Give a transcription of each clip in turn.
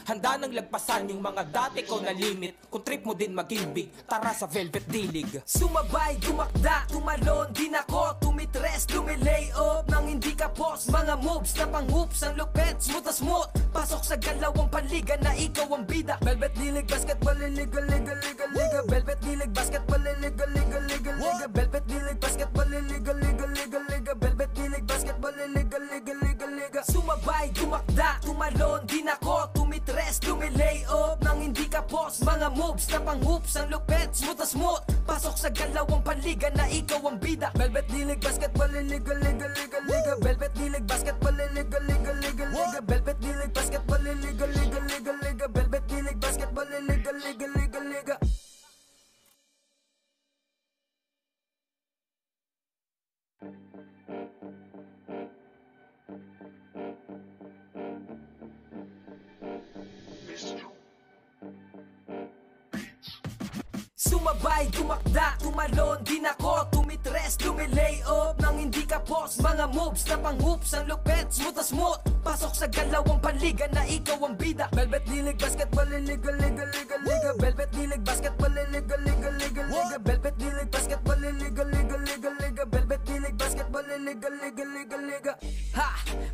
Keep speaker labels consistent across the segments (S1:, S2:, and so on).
S1: Handa nang lagpasan yung mga dati ko na limit. Kung trip mo din maging big, tara sa Velvet Dilig.
S2: Sumabay, dumakda, tumalon, din ako tumitres, lumilay up nang hindi ka pos. Mga moves na pang hoops, ang lupet, smooth na smooth. Pasok sa galawang panliga na ikaw ang bida. Velvet Dilig, basketball, liga, liga, liga, liga. Velvet Dilig, basketball, liga, liga, liga, liga. Velvet Dilig, basketball, liga, liga, liga, liga. Velvet Dilig, basketball, liga, liga, liga, liga. Sumabay, dumakda, tumalon, din ako tumitres, lumilay up nang hindi ka pos. Mga moves na pang hoops, ang lupet, smooth na smooth. Pasok sa galawang panliga na ikaw ang bida. Velvet Dilig, basketball, liga, liga, liga, liga. Velvet Dilig, basketball, liga, liga, liga, liga. Velvet Dilig, basketball, liga, liga, liga, liga. Velvet Dilig, basketball, liga, liga, liga, liga. Sumabay, dumakda, tumalon, din ako tumitres, lumilay up nang hindi ka pos. Mga moves na pang hoops, ang lupet, smooth na smooth. Pasok sa galawang panliga na ikaw ang bida. Velvet Dilig, basketball, liga, liga, liga, liga. Velvet Dilig, basketball, liga, liga, liga, liga. Velvet Dilig, basketball, liga, liga, liga, liga. Velvet Dilig, basketball, liga, liga, liga, liga. Ha!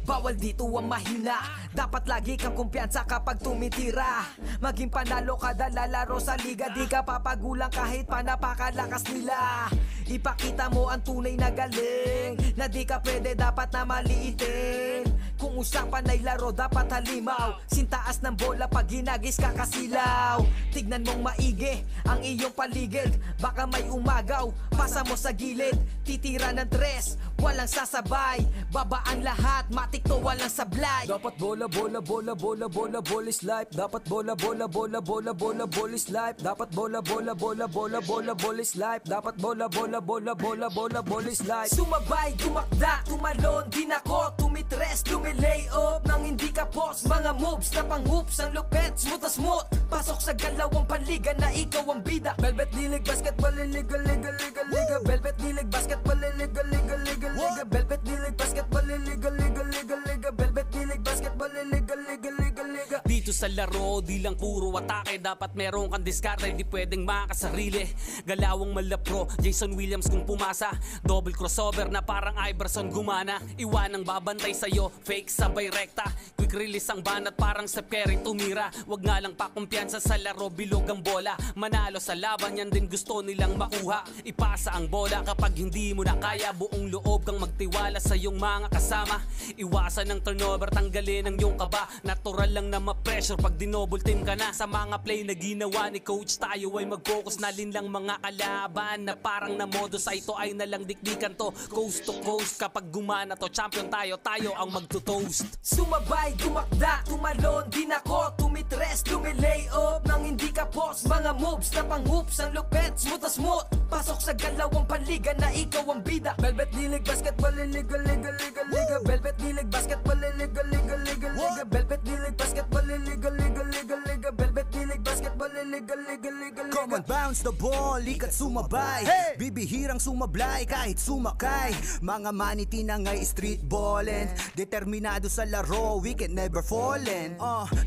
S2: Bawal dito ang mahina. Dapat lagi kang kumpiyansa kapag tumitira. Maging panalo kada lalaro sa liga, di ka papagulang kahit pa napakalakas nila. Ipakita mo ang tunay na galing, na di ka pwede dapat na maliitin. Kung usapan ay laro dapat halimaw, sintaas ng bola pag ginagis kakasilaw. Tignan mong maigi ang iyong paligid, baka may umagaw, pasa mo sa gilid. Titira ng tres, walang sasabay, babaan lahat, matik to walang sablay. Dapat bola, bola, bola, bola, bola, bola is life. Dapat bola, bola, bola, bola, bola, bola is life. Dapat bola, bola, bola, bola, bola, bola is life. Dapat bola, bola, bola, bola, bola, bola is life. Sumabay, dumakda, tumalon, din ako tumitres, lumilay up nang hindi ka pos. Mga moves na pang hoops, ang lupet, smooth na smooth. Pasok sa galawang panliga na ikaw ang bida. Velvet Dilig, basketball, liga, liga, liga, liga. Velvet Dilig, basketball, liga, liga, liga, liga. Velvet Dilig, basketball, liga, liga, liga, liga. Velvet Dilig, basketball, liga, liga, liga, liga.
S3: Dito sa laro, di lang puro atake. Dapat meron kang diskarte, di pwedeng makasarili. Galawang malapro, Jason Williams kung pumasa. Double crossover na parang Iverson gumana. Iwanang babantay sa'yo, fake sabay rekta. Quick release ang banat parang Steph Curry tumira. Wag nga lang pakumpiyansa sa laro, bilog ang bola. Manalo sa laban, yan din gusto nilang makuha. Ipasa ang bola kapag hindi mo na kaya. Buong loob kang magtiwala sa iyong mga kasama. Iwasan ng turnover, tanggalin ang iyong kaba. Natural lang na ma-pressure pag dinouble team ka na. Sa mga play na ginawa ni coach, tayo ay mag-focus na lang mga kalaban. Na parang na modo sa ito ay nalang dikdikan to. Coast to coast, kapag gumana to, champion tayo, tayo ang magto-toast.
S2: Sumabay, dumakda, tumalon, din ako tumitres, lumilay up nang hindi ka pos. Mga moves na pang hoops, ang lupet, smooth na smooth. Pasok sa galawang panliga na ikaw ang bida. Velvet Dilig, basketball, liga, liga, liga, liga. Velvet Dilig, basketball, liga, liga, liga, liga. Velvet Dilig, basketball, liga, liga, liga, liga. Velvet Dilig, basketball, liga, liga, liga, liga.
S4: Come on, bounce the ball, likat sumabay. Bibihirang sumablay kahit sumakay. Mga maniti na ngay street ballin', determinado sa laro, we can never fallen.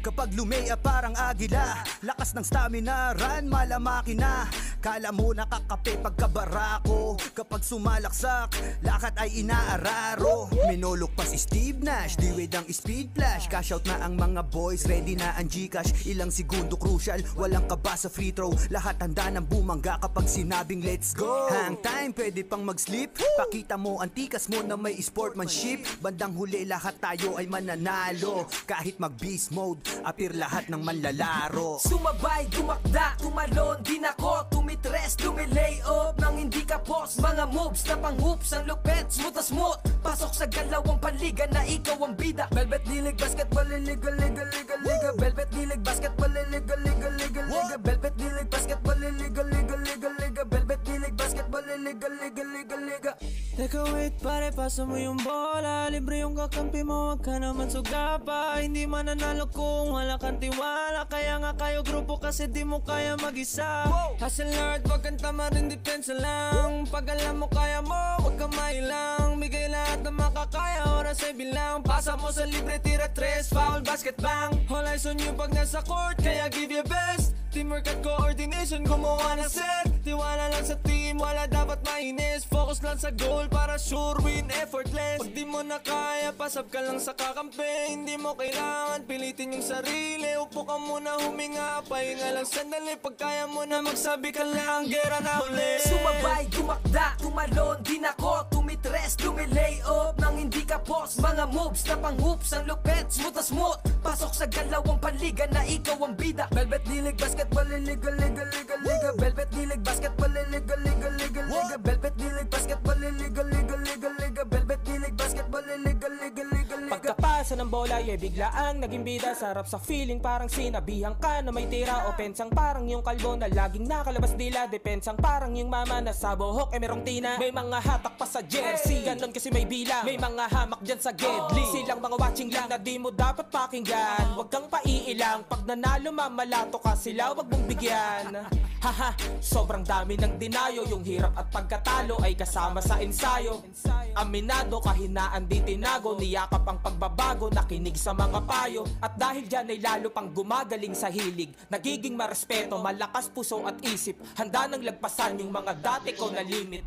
S4: Kapag lumea parang agila, lakas ng stamina, run malamaki na. Kala mo nakakape pagkabarako, kapag sumalaksak, lakat ay inaararo. Minulok pa si Steve Nash, diwid ang speed flash. Cash out na ang mga boys, ready na ang Gcash. Ilang segundo crucial, walang kaba sa free throw. Lahat handa ng bumangga kapag sinabing let's go. Hang time, pwede pang mag-sleep. Pakita mo ang tikas mo na may sportsmanship. Bandang huli lahat tayo ay mananalo. Kahit mag-beast mode, appear lahat ng manlalaro.
S2: Sumabay, dumakda, tumalon, din ako tumitres, lumilay up nang hindi ka pos. Mga moves na pang hoops, ang lupet, smooth na smooth. Pasok sa galawang panliga na ikaw ang bida. Velvet Dilig, basketball, liga, liga, liga, liga. Velvet Dilig, basketball, liga, liga, liga, liga. Velvet Dilig, basketball, liga, liga, liga, liga. Velvet Dilig, basketball, liga, liga, liga, liga.
S5: Teka wait pare, pasa mo yung bola. Libre yung kakampi mo, wag ka naman sugapa. Hindi mananalo kung wala kang tiwala. Kaya nga kayo grupo kasi di mo kaya mag-isa. Hustle hard, wag kang tamarin, depensa lang. Pag alam mo kaya mo, wag kang mailang. Bigay lahat na makakaya, oras ay bilang. Pasa mo sa libre, tira 3, foul, basket, bang. All eyes on you pag nasa court, kaya give your best. Teamwork at coordination, gumawa na set. Tiwala lang sa team, wala dapat mainis. Focus lang sa goal para sure win, effortless. Pag di mo na kaya, pasab ka lang sa kakampi. Hindi mo kailangan pilitin yung sarili. Upo ka muna, huminga, pahinga lang sandali. Pag kaya mo na magsabi ka lang, gera na ulit.
S2: Sumabay, tumakda, tumalon, di nako. Tumitres, lumilay up nang hindi ka boss. Mga moves na pang hoops, ang lupet, smooth na smooth. Pasok sa galawang panliga na ikaw ang bida. Velvet nilig, basketball, liga, liga, liga, liga. Velvet nilig, basketball, liga, liga, liga, liga. Velvet nilig, basketball, liga, liga, liga, liga. Velvet nilig, basketball, liga, liga, liga, liga.
S1: Pagkapasa ng bola, biglaang naging bida. Sarap sa feeling, parang sinabihan ka na may tira. Opensang parang yung kalbo na laging nakalabas dila. Depensang parang yung mama na sa buhok merong tina. May mga hatak pa sa jersey, ganon kasi may bilang. May mga hamak dyan sa gedli. Silang mga watching lang na di mo dapat pakinggan. Huwag kang paiilang, pag nanalo mamalato ka sila, wag mong bigyan. Haha, sobrang dami ng dinayo. Yung hirap at pagkatalo ay kasama sa ensayo. Aminado, kahinaan di tinago. Niyakap ang pagbabago, nakinig sa mga payo. At dahil dyan ay lalo pang gumagaling sa hilig. Nagiging marespeto, malakas puso at isip. Handa nang lagpasan yung mga dati ko na limit.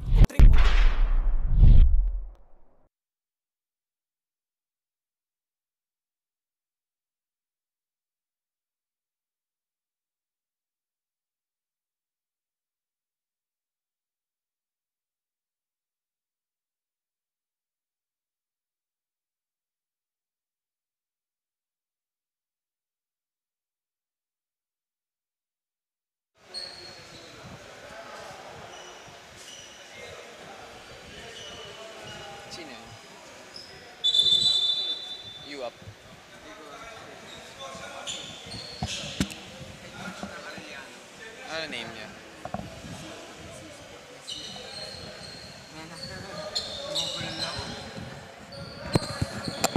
S6: Sino yun? You up. Ano name niya?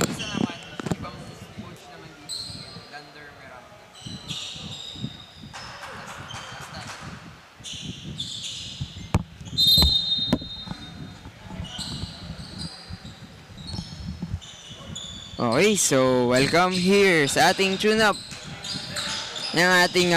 S6: Isa naman, ibang coach naman dito. Lander Miranda.
S7: Okay, so welcome here sa ating tune-up ng ating,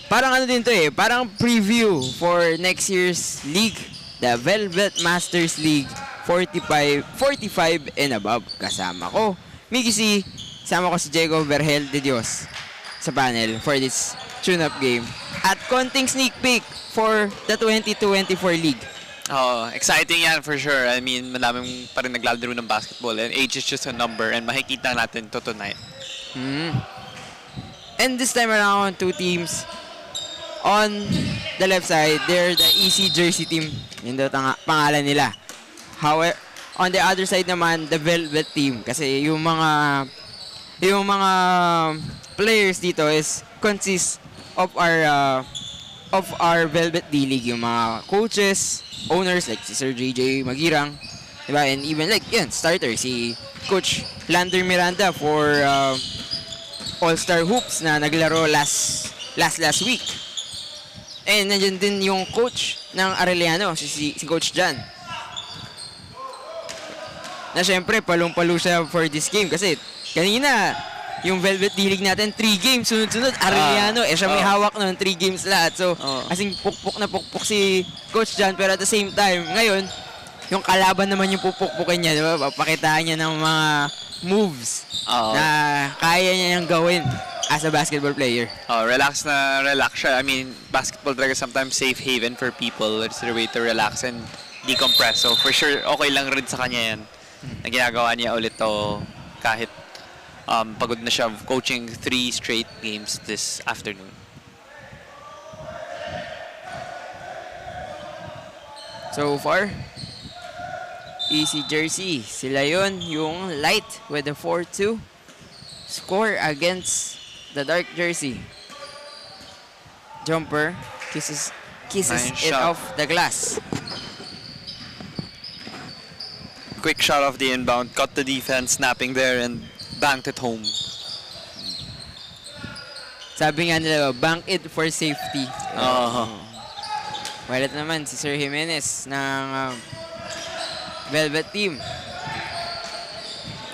S7: parang ano din to parang preview for next year's league, the Velvet Masters League 45 and above. Kasama ko, Mickey C, kasama ko si Diego Vergel de Dios sa panel for this tune-up game. At konting sneak peek for the 2024 league.
S6: Oh, exciting yan for sure. I mean, madaming pa rin naglalaro ng basketball and age is just a number and makikita natin to tonight.
S7: And this time around, two teams. On the left side, they're the EC Jersey team. Yun daw pangalan nila. However, on the other side naman, the Velvet team. Kasi yung mga players dito consist of our Velvet D-League. Yung mga coaches, owners like si Sir JJ Magirang, diba? And even like starter si Coach Lander Miranda for All-Star Hoops na naglaro last week. And nandiyan din yung coach ng Arellano, si Coach Jan. Na syempre palong-palo siya for this game kasi kanina yung Velvet D-League natin 3 games sunod-sunod Arellano siya may hawak ng 3 games lahat. So kasing pukpok na pukpok si Coach Jan, pero at the same time ngayon yung kalaban naman yung pupukpukin niya, diba? Papakitaan niya ng mga moves na kaya niya yung gawin as a basketball player.
S6: Relax siya. I mean, basketball talaga sometimes safe haven for people. It's their way to relax and decompress. So for sure okay lang rin sa kanya yan na ginagawa niya ulit to kahit pagod na siya coaching 3 straight games this afternoon.
S7: So far, EC Jersey, sila yun yung light with the 4-2 score against the dark jersey. Jumper kisses
S6: nice
S7: it
S6: shot
S7: off the glass.
S6: quick shot off the inbound, cut the defense, snapping there, and banked it home.
S7: Sabi nga nila, bank it for safety.
S6: Uh-huh.
S7: Well, ito naman si Sir Jimenez ng Velvet Team.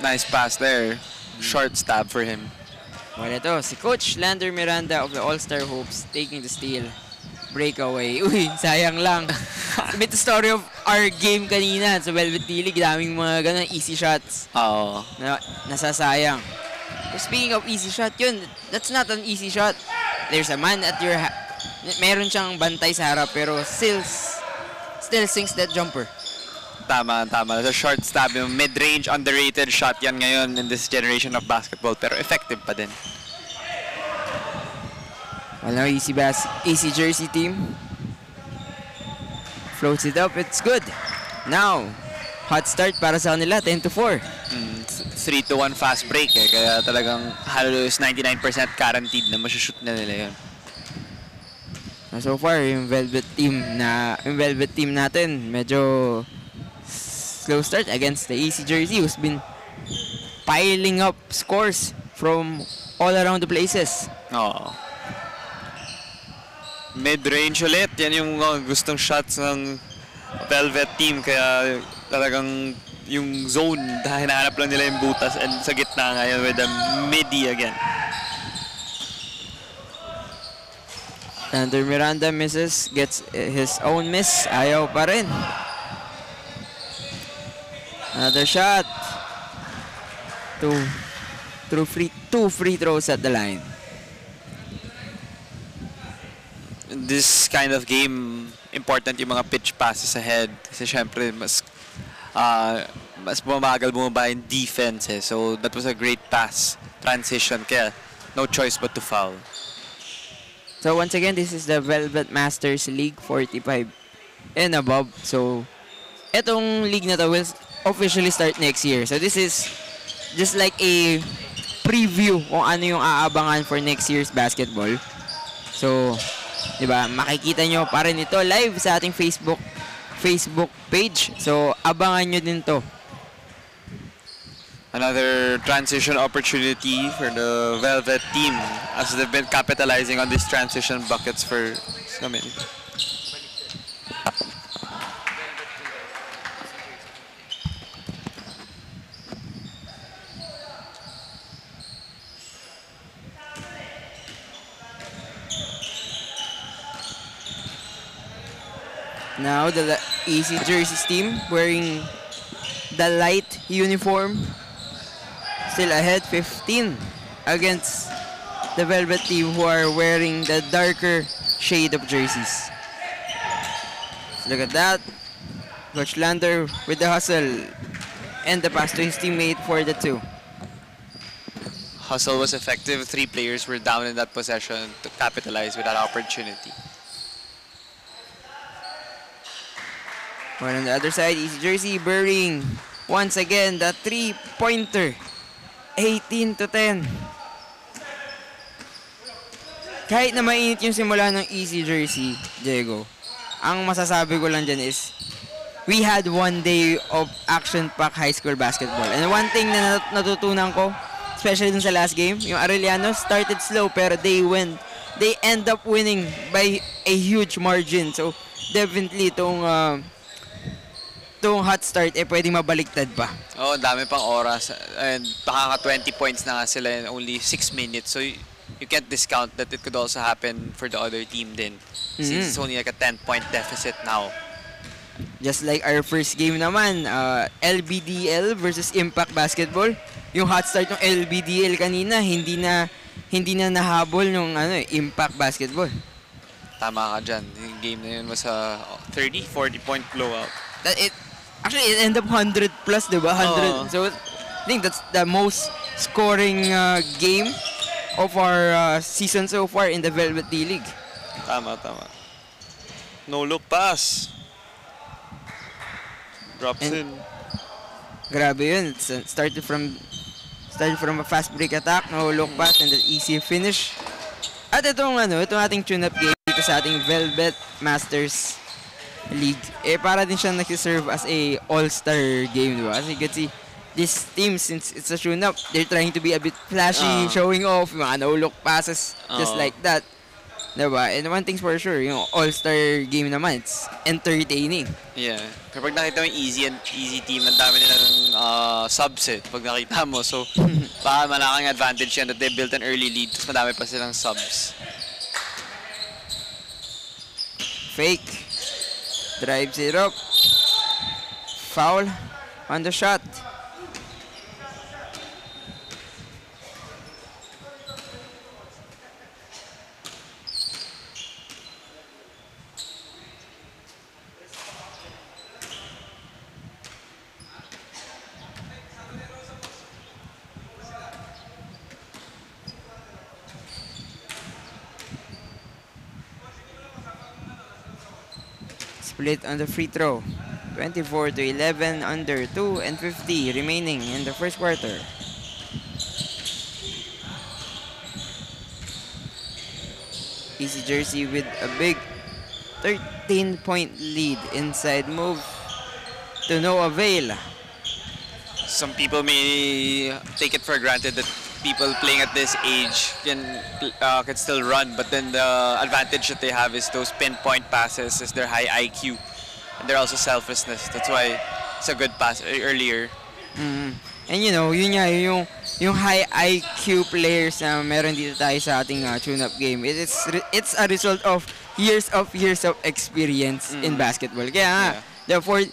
S6: Nice pass there. Short stab for him.
S7: Well, ito, si Coach Lander Miranda of the All-Star Hopes taking the steal. Breakaway. Uy, sayang lang. Bit the story of our game kanina sa Velvet League. Daming mga ganun, easy shots
S6: Oo.
S7: na nasasayang. But speaking of easy shot, yun, that's not an easy shot. There's a man at your meron siyang bantay sa harap pero still sinks that jumper.
S6: Tama. Sa short stab, yung mid-range, underrated shot yan ngayon in this generation of basketball. Pero effective pa din.
S7: Well, now easy jersey team. Floats it up, it's good. Now, hot start para sa kanila, 10-4.
S6: 3-1 fast break eh. Kaya talagang halos 99% guaranteed na masushoot na nila yun.
S7: So far, yung Velvet team natin, medyo slow start against the easy jersey who's been piling up scores from all around the places.
S6: Oo. Mid-range ulit. Yan yung gustong shots ng Velvet team. Kaya talagang yung zone, hinahanap lang nila yung butas and sa gitna ngayon with the midi again.
S7: Lander Miranda misses, gets his own miss. Ayaw pa rin. Another shot. Two free throws at the line.
S6: In this kind of game, important yung mga pitch passes ahead. Kasi syempre, mas bumaba yung defense eh. So that was a great pass transition. Kaya no choice but to foul.
S7: So once again, this is the Velvet Masters League 45 and above. So etong league na to will officially start next year. So this is just like a preview kung ano yung aabangan for next year's basketball. So, di ba, makikita nyo pa rin ito live sa ating Facebook page. So, abangan nyo din to.
S6: Another transition opportunity for the Velvet team as they've been capitalizing on these transition buckets for so many.
S7: Now, the Easy Jerseys team wearing the light uniform. Still ahead, 15 against the Velvet team who are wearing the darker shade of jerseys. So look at that. Coach Lander with the hustle and the pass to his teammate for the two.
S6: Hustle was effective. 3 players were down in that possession to capitalize with that opportunity.
S7: Well, on the other side, Easy Jersey burying once again the 3-pointer. 18-10. Kahit na mainit yung simula ng Easy Jersey, Diego, ang masasabi ko lang dyan is we had one day of action-packed high school basketball. And one thing na natutunan ko, especially dun sa last game, yung Arellano started slow pero they end up winning by a huge margin. So definitely itong hot start pwedeng mabaliktad pa.
S6: Oh, dami pang oras and baka 20 points na nga sila in only 6 minutes. So you can't discount that it could also happen for the other team din. Since it's only like a 10-point deficit now.
S7: Just like our first game naman, LBDL versus Impact Basketball. Yung hot start ng LBDL kanina, hindi na nahabol ng Impact Basketball.
S6: Tama ka dyan. Yung game na yun was a 30-40 point blowout.
S7: Actually, it ended up 100 plus, diba? 100. So, I think that's the most scoring game of our season so far in the Velvet D-League.
S6: Tama. No look pass. Drops in.
S7: Grabe yun. It started from a fast break attack, no look pass, and an easy finish. At itong ating tune-up game dito sa ating Velvet Masters League, para din siyang nag-serve as a all-star game, diba? As you can see, this team, since it's a tune-up, they're trying to be a bit flashy, showing off, yung mga no-look passes, just like that. Diba? And one thing's for sure, yung all-star game naman, it's entertaining.
S6: Yeah. Kapag nakita mo yung easy team, ang dami nilang subs pag nakita mo. So, baka malaking advantage yan that they built an early lead, tapos madami pa silang subs.
S7: Fake. Drives it up. Foul on the shot. Split on the free throw. 24-11, under 2 and 50 remaining in the first quarter. Easy Jersey with a big 13-point lead. Inside move to no avail.
S6: Some people may take it for granted that people playing at this age can still run, but then the advantage that they have is those pinpoint passes, is their high IQ, and they're also selflessness. That's why it's a good pass earlier.
S7: And you know, yun nga, yung high IQ players na meron dito tayo sa ating tune-up game. It's a result of years of experience in basketball. Kaya nga, therefore,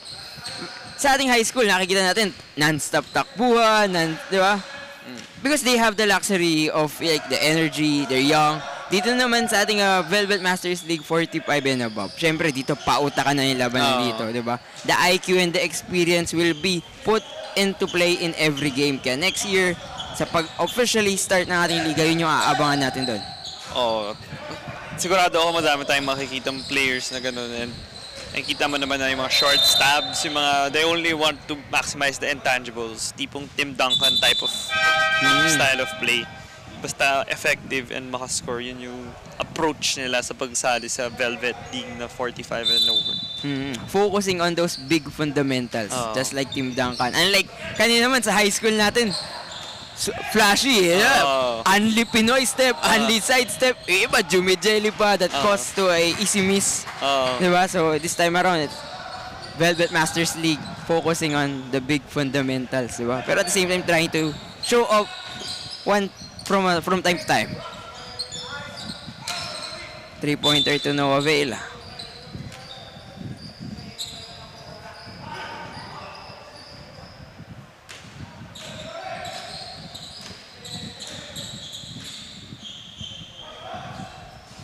S7: sa ating high school, nakikita natin non-stop takbuhan, di ba? Because they have the luxury of like the energy, they're young. Dito naman sa ating Velvet Masters League 45 and above, syempre dito pauta ka na yung labanan dito, di ba? The IQ and the experience will be put into play in every game. Kaya next year, sa pag-officially start ng ating liga, yun yung aabangan natin doon.
S6: Sigurado ako madami tayong makikitang players na gano'n. And nakikita mo naman na yung mga short stabs, yung mga, they only want to maximize the intangibles. Tipong Tim Duncan type of style of play. Basta effective and makascore, yun yung approach nila sa pagsali sa Velvet League na 45 and over.
S7: Focusing on those big fundamentals, just like Tim Duncan. Unlike kanina naman sa high school natin, flashy, Unli Pinoy step, unli side step, iba Jumijeli pa that caused to a easy miss. Diba? So this time around, it's Velvet Masters League focusing on the big fundamentals, diba? Pero at the same time trying to show off one from time to time. 3-pointer to no avail.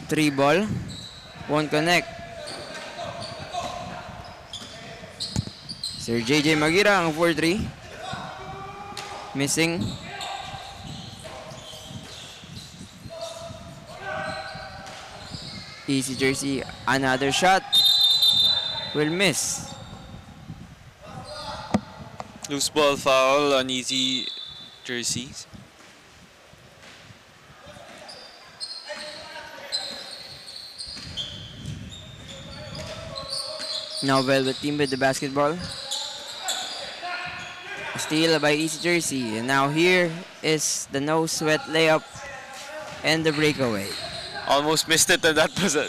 S7: Three ball, won't connect. Sir JJ Magira ang 4-3. Missing. Easy Jersey, another shot. Will miss.
S6: Loose ball foul on Easy Jersey.
S7: Now Velvet team with the basketball. A steal by Easy Jersey. And now here is the no sweat layup and the breakaway.
S6: Almost missed it, and that was it.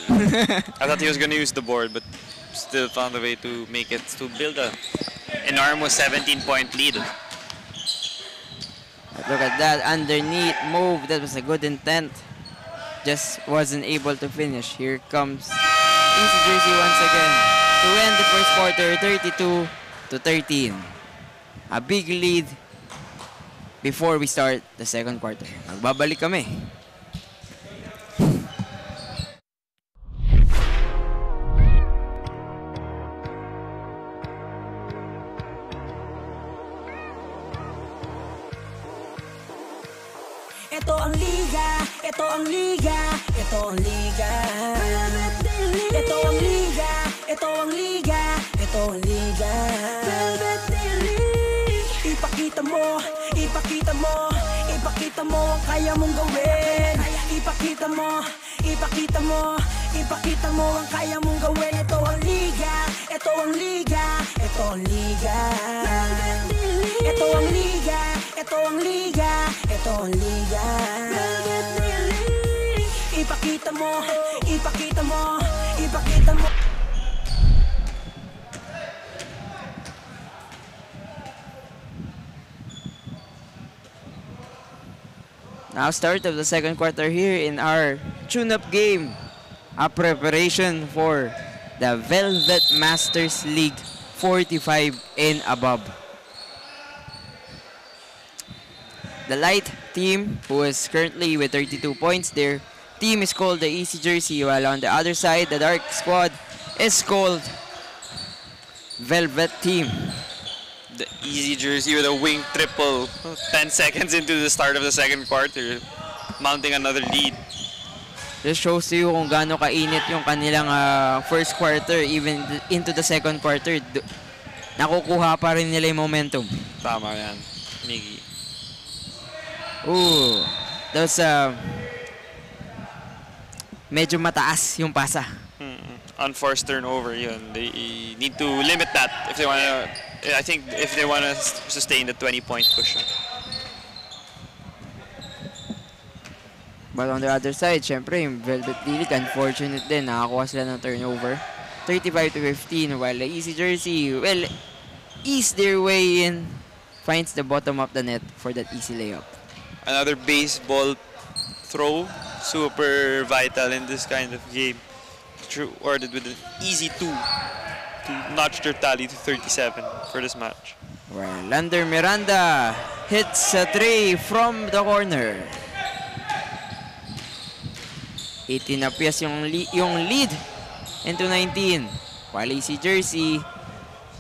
S6: I thought he was going to use the board, but still found a way to make it, to build an enormous 17-point lead.
S7: Look at that underneath move. That was a good intent. Just wasn't able to finish. Here comes Easy Jersey once again to end the first quarter, 32-13. A big lead before we start the second quarter. Magbabalik kami.
S2: Ito ang liga, ito ang liga, ito ang liga. Ito ang liga, ito ang liga, ito ang liga. Ipakita mo, ipakita mo, ipakita mo ang kaya mong gawin. Ipakita mo, Ipakita mo ang kaya mong gawin. Ito ang liga, ito ang liga, ito ang liga. Ito ang liga, ito ang liga, ito ang liga. Ipakita mo, ipakita mo, ipakita mo.
S7: Now start of the second quarter here in our tune-up game. A preparation for the Velvet Masters League 45 and above. The light team, who is currently with 32 points, their team is called the Easy Jersey, while on the other side, the dark squad is called Velvet Team.
S6: The Easy Jersey with a wing triple 10 seconds into the start of the second quarter, mounting another lead.
S7: This shows you kung gaano kainit yung kanilang first quarter, even into the second quarter. Nakukuha pa rin nila yung momentum.
S6: Tama yan, Miggy.
S7: Ooh, that was medyo mataas yung pasa.
S6: Unforced turnover, yun. They need to limit that if they want to. I think if they want to sustain the 20-point cushion.
S7: But on the other side, syempre, yung Velvet League, unfortunate din. Nakakuha sila ng turnover. 35-15, while the Easy Jersey, well, ease their way in, finds the bottom of the net for that easy layup.
S6: Another baseball throw, super vital in this kind of game. Ordered with an easy 2 to notch their tally to 37 for this match.
S7: Well, Lander Miranda hits a 3 from the corner. 18 apias yung lead into 19. While Easy Jersey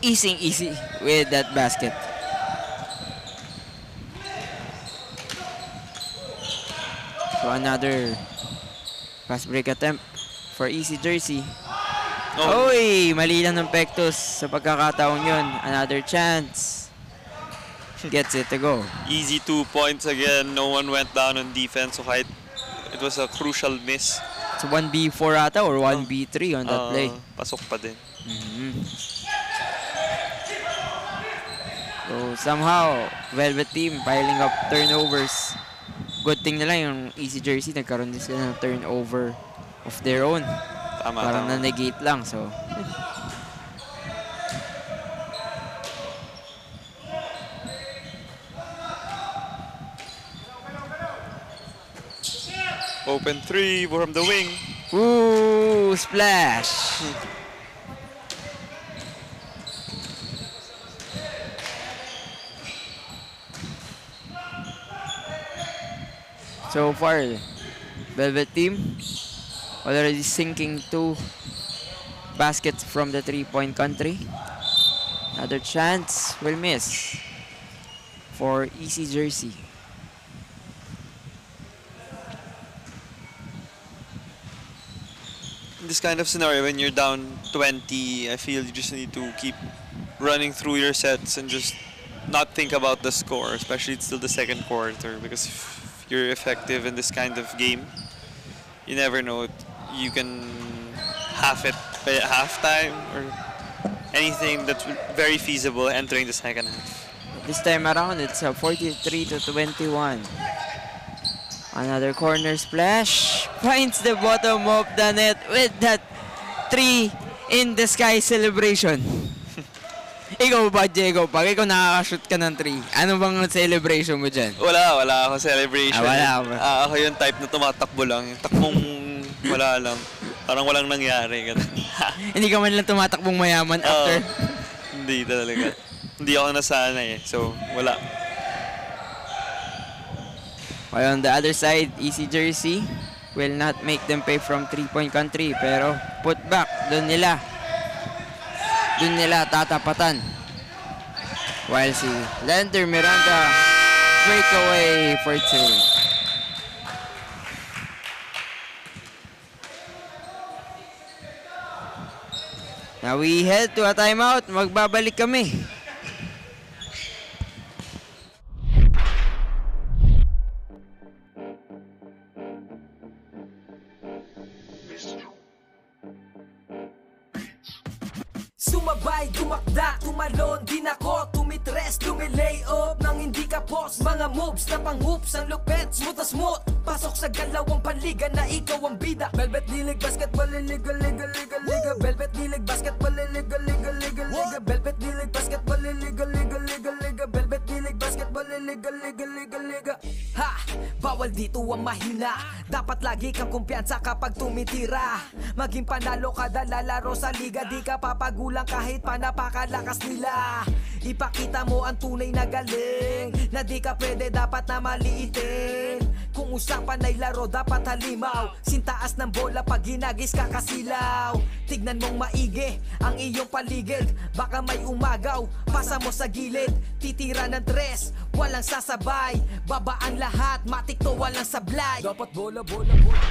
S7: easy with that basket. So another fast break attempt for Easy Jersey. Oy, mali lang ng Pectus sa pagkakataon yun. Another chance. Gets it to go.
S6: Easy 2 points again. No one went down on defense. So kahit it was a crucial miss.
S7: It's 1B4 ata or 1B3 on that play.
S6: Pasok pa din.
S7: So somehow, Velvet Team piling up turnovers. Good thing na lang yung Easy Jersey, nagkaroon din sila ng turnover of their own. Parang na-negate lang, so.
S6: Open 3 from the wing.
S7: Ooh, splash. So far, Velvet Team already sinking 2 baskets from the 3-point country. Another chance will miss for Easy Jersey.
S6: In this kind of scenario, when you're down 20, I feel you just need to keep running through your sets and just not think about the score, especially it's still the second quarter, because if you're effective in this kind of game, you never know. You can half it by halftime or anything that's very feasible entering the second half.
S7: This time around, it's a 43-21. Another corner splash. Finds the bottom of the net with that 3 in the sky celebration. Ikaw ba, Diego? Pag ikaw nakakashoot ka ng 3, ano bang celebration mo dyan?
S6: Wala ako celebration.
S7: Wala ba?
S6: Ako yung type na tumatakbo lang. Yung takbong wala lang. Parang walang nangyari.
S7: Hindi ka man lang tumatakbong mayaman after?
S6: Hindi talaga. Hindi ako nasanay eh. So, wala.
S7: While on the other side, Easy Jersey will not make them pay from 3-point country. Pero put back, doon nila tatapatan. While si Lander Miranda breakaway for 2. Now we head to a timeout. Magbabalik kami.
S2: sumabay, dumakda, tumalon, din ako, tumitres, lumilay up nang hindi ka boss. Mga moves na pang-hoops, ang lupet, smooth na smooth. Pasok sa galawang panliga na ikaw ang bida. Velvet Dilig, basketball, liga, liga, liga, liga. Velvet Dilig, basketball, liga, liga, liga, liga. Velvet Dilig, basketball, liga, liga, liga, liga. Velvet Dilig, basketball, liga, liga, liga, liga. Ha! Bawal dito ang mahina. Dapat lagi kang kumpiyansa kapag tumitira. Maging panalo kada lalaro sa liga. Di ka papagulang kahit pa napakalakas nila. Ipakita mo ang tunay na galing, na di ka pwede dapat na maliitin. Kung usapan ay laro dapat halimaw. Sintaas ng bola pag ginagis ka kasilaw. Tignan mong maigi ang iyong paligid. Baka may umagaw, pasa mo sa gilid. Titira ng tres, walang sasabay. Babaan lahat, matik to walang sablay. Dapat bola, bola, bola.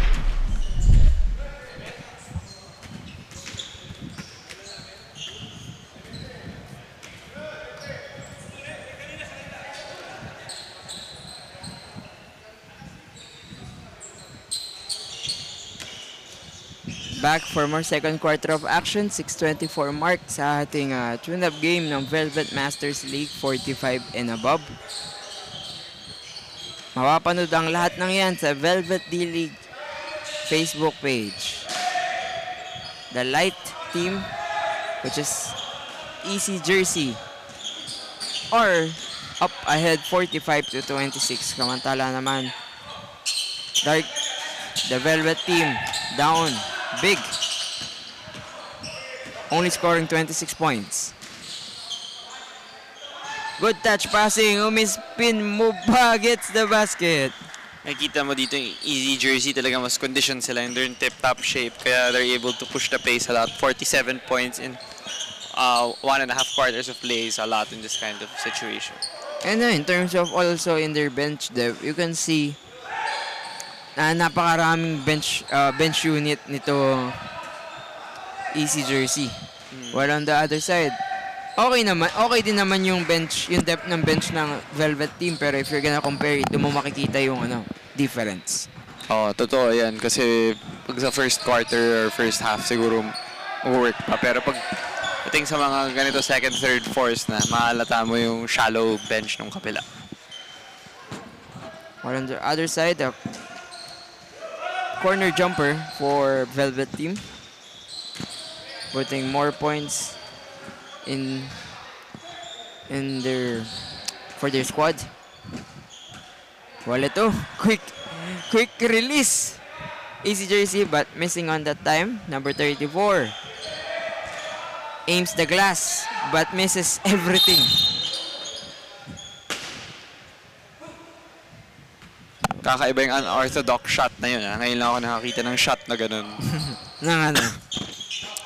S7: Back for more second quarter of action, 6:24 mark sa ating tune-up game ng Velvet Masters League 45 and above. Mapapanood ang lahat ng yan sa Velvet D-League Facebook page. The light team, which is Easy Jersey, or up ahead 45-26. Kamantala naman, dark, the Velvet team, down big, only scoring 26 points. Good touch passing, umispin, Muba gets the basket.
S6: Nakikita mo dito yung Easy Jersey, talaga mas condition sila and they're in tip-top shape kaya they're able to push the pace a lot. 47 points in 1.5 quarters of play is a lot in this kind of situation.
S7: And in terms of also in their bench depth, you can see na napakaraming bench unit nito Easy Jersey. While on the other side, okay din naman yung bench, yung depth ng bench ng Velvet team, pero if you're gonna compare it, doon mo makikita yung difference.
S6: Totoo yan kasi pag sa first quarter or first half siguro work pa, pero pag ating sa mga ganito second, third, fourth na maalata mo yung shallow bench ng kapila.
S7: While on the other side, corner jumper for Velvet team, putting more points in for their squad. Wala to, quick release, Easy Jersey, but missing on that time. Number 34 aims the glass but misses everything.
S6: Kakaiba yung unorthodox shot na yun. Ngayon lang ako nakakita ng shot na ganun.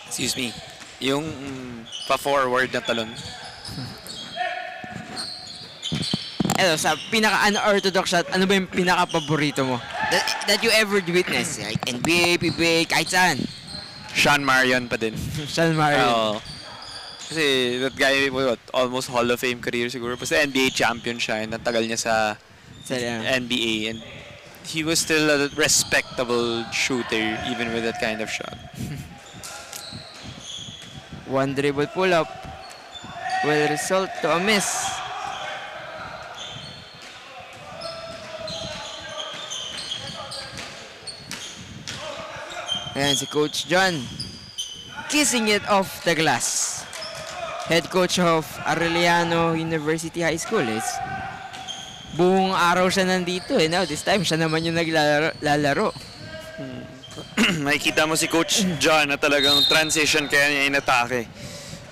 S6: Excuse me. Yung pa-forward na talon.
S7: Sa pinaka-unorthodox shot, ano ba yung pinaka-paborito mo? That you ever witness? Like NBA, PBA, kahit saan?
S6: Sean Marion pa din.
S7: Sean Marion.
S6: Kasi that guy, almost Hall of Fame career siguro. Basta NBA champion siya and natagal niya sa NBA, and he was still a respectable shooter even with that kind of shot.
S7: One dribble pull-up will result to a miss. Ayan si Coach John, kissing it off the glass. Head coach of Arellano University High School is buong araw siya nandito now this time siya naman yung naglalaro.
S6: Makikita mo si Coach John na talagang transition kaya niya inatake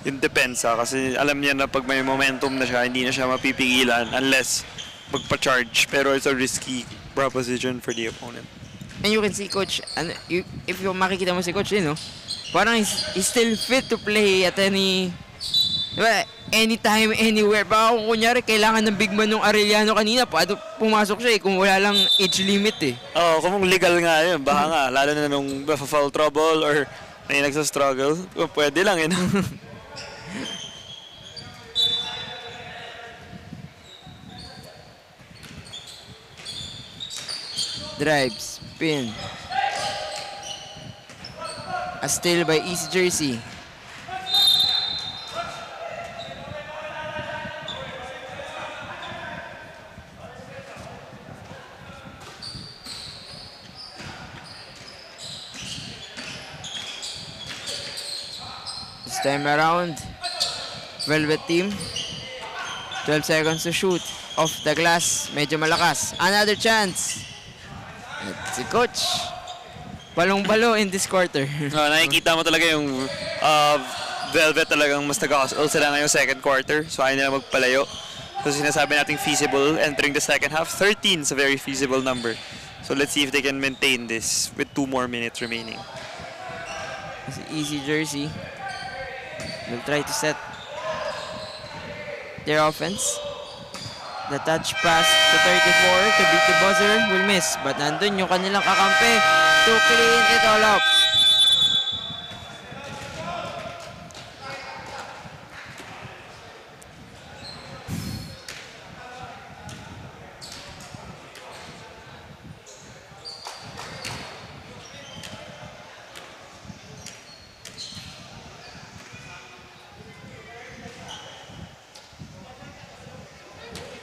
S6: yung depensa kasi alam niya na pag may momentum na siya hindi na siya mapipigilan unless magpa-charge, pero it's a risky proposition for the opponent.
S7: And you can see Coach, if you makikita mo si Coach parang he's still fit to play at anytime, anywhere. Baka kung kunyari, kailangan ng big man ng Arellano kanina, pumasok siya kung wala lang age limit
S6: kung legal nga yun, baka nga, lalo na nung foul trouble or may nagsa-struggle, pwede lang
S7: Drive, spin. A steal by East Jersey. time around, Velvet team. 12 seconds to shoot. Off the glass. Medyo malakas. Another chance. At si Coach. Balong-balo in this quarter.
S6: Nakikita mo talaga yung Velvet talagang mas nagkakasal sila ngayong second quarter. So ayaw nila magpalayo. So sinasabi nating feasible entering the second half. 13 is a very feasible number. So let's see if they can maintain this with 2 more minutes remaining.
S7: It's easy jersey. They'll try to set their offense. The touch pass to 34 to beat the buzzer will miss. But nandun yung kanilang kakampi to clean it all up.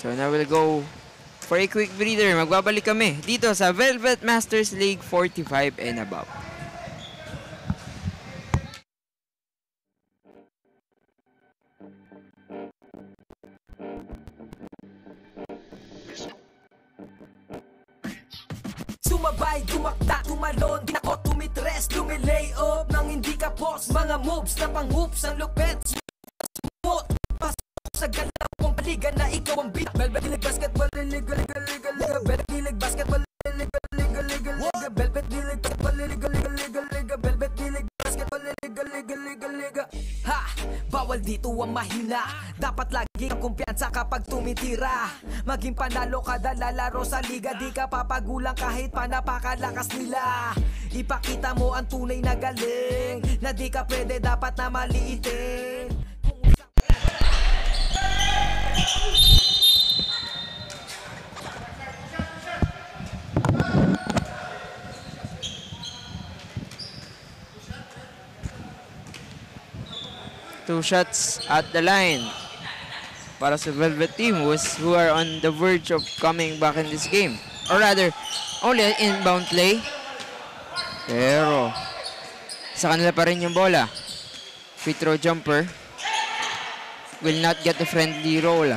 S7: So now we'll go for a quick breather. Magbabalik kami dito sa Velvet Masters League 45 and above.
S2: Sumabay, dumakta, tumalon, di ako tumitres, lumilay up nang hindi ka boss. Mga moves na pang-hoops, ang lupet, smooth, pasok sa galawang paligan na ikaw ang beat. Velvet League Basketball, liga, liga, liga, liga. Velvet League Basketball, liga, liga, liga, liga. Velvet League Basketball, liga, liga, liga, liga. Velvet League Basketball, liga, liga, liga, liga. Ha! Bawal dito ang mahina. Dapat lagi ang kumpiyansa kapag tumitira. Maging panalo kada lalaro sa liga. Di ka papagulang kahit pa napakalakas nila. Ipakita mo ang tunay na galing. Na di ka pwede dapat na maliitin.
S7: Two shots at the line para sa Velvet team who are on the verge of coming back in this game. Or rather, only an inbound play. Pero sa kanila pa rin yung bola. Free throw jumper will not get the friendly roll.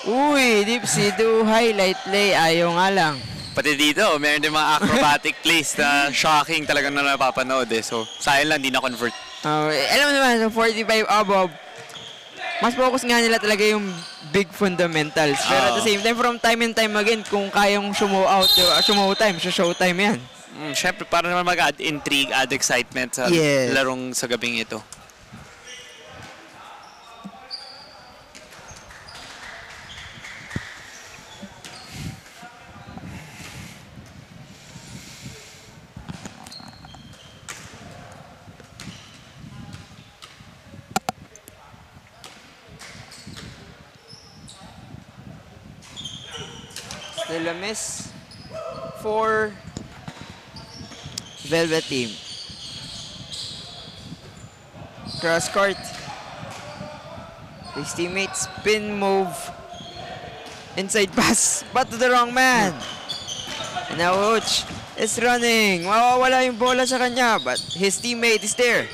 S7: Uy, Dipsy do highlight play. Ayaw nga lang.
S6: Pati dito, meron din mga acrobatic plays na shocking talagang na napapanood eh. So, sayang lang, di na-convert.
S7: Alam mo naman, sa 45 above, mas focus nga nila talaga yung big fundamentals. Pero at the same time, from time and time again, kung kayang showtime yan.
S6: Siyempre, para naman mag-add intrigue, add excitement sa larong sa gabing ito.
S7: Still a miss for Velvet team. Cross court. His teammate spin move. Inside pass, but to the wrong man. And now Uch is running. Mawawala yung bola sa kanya, but his teammate is there.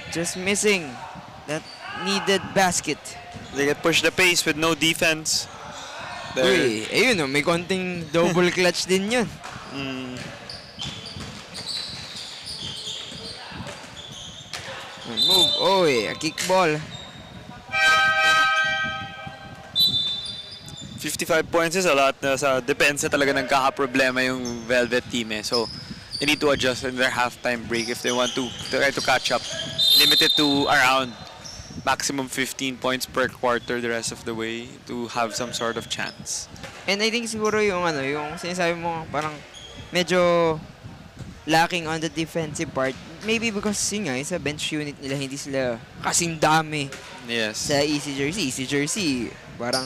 S7: Just missing that needed basket.
S6: They get pushed the pace with no defense.
S7: Uy, ayun may konting double clutch din yun. Move, a kickball.
S6: 55 points is a lot. Sa depensa talaga nagkaka-problema yung Velvet team eh. So, they need to adjust in their halftime break if they want to try to catch up. Limited to around maximum 15 points per quarter the rest of the way to have some sort of chance.
S7: And I think siguro yung yung sinasabi mo parang medyo lacking on the defensive part. Maybe because sa bench unit nila hindi sila kasing dami.
S6: Yes.
S7: Sa Easy Jersey. Easy Jersey parang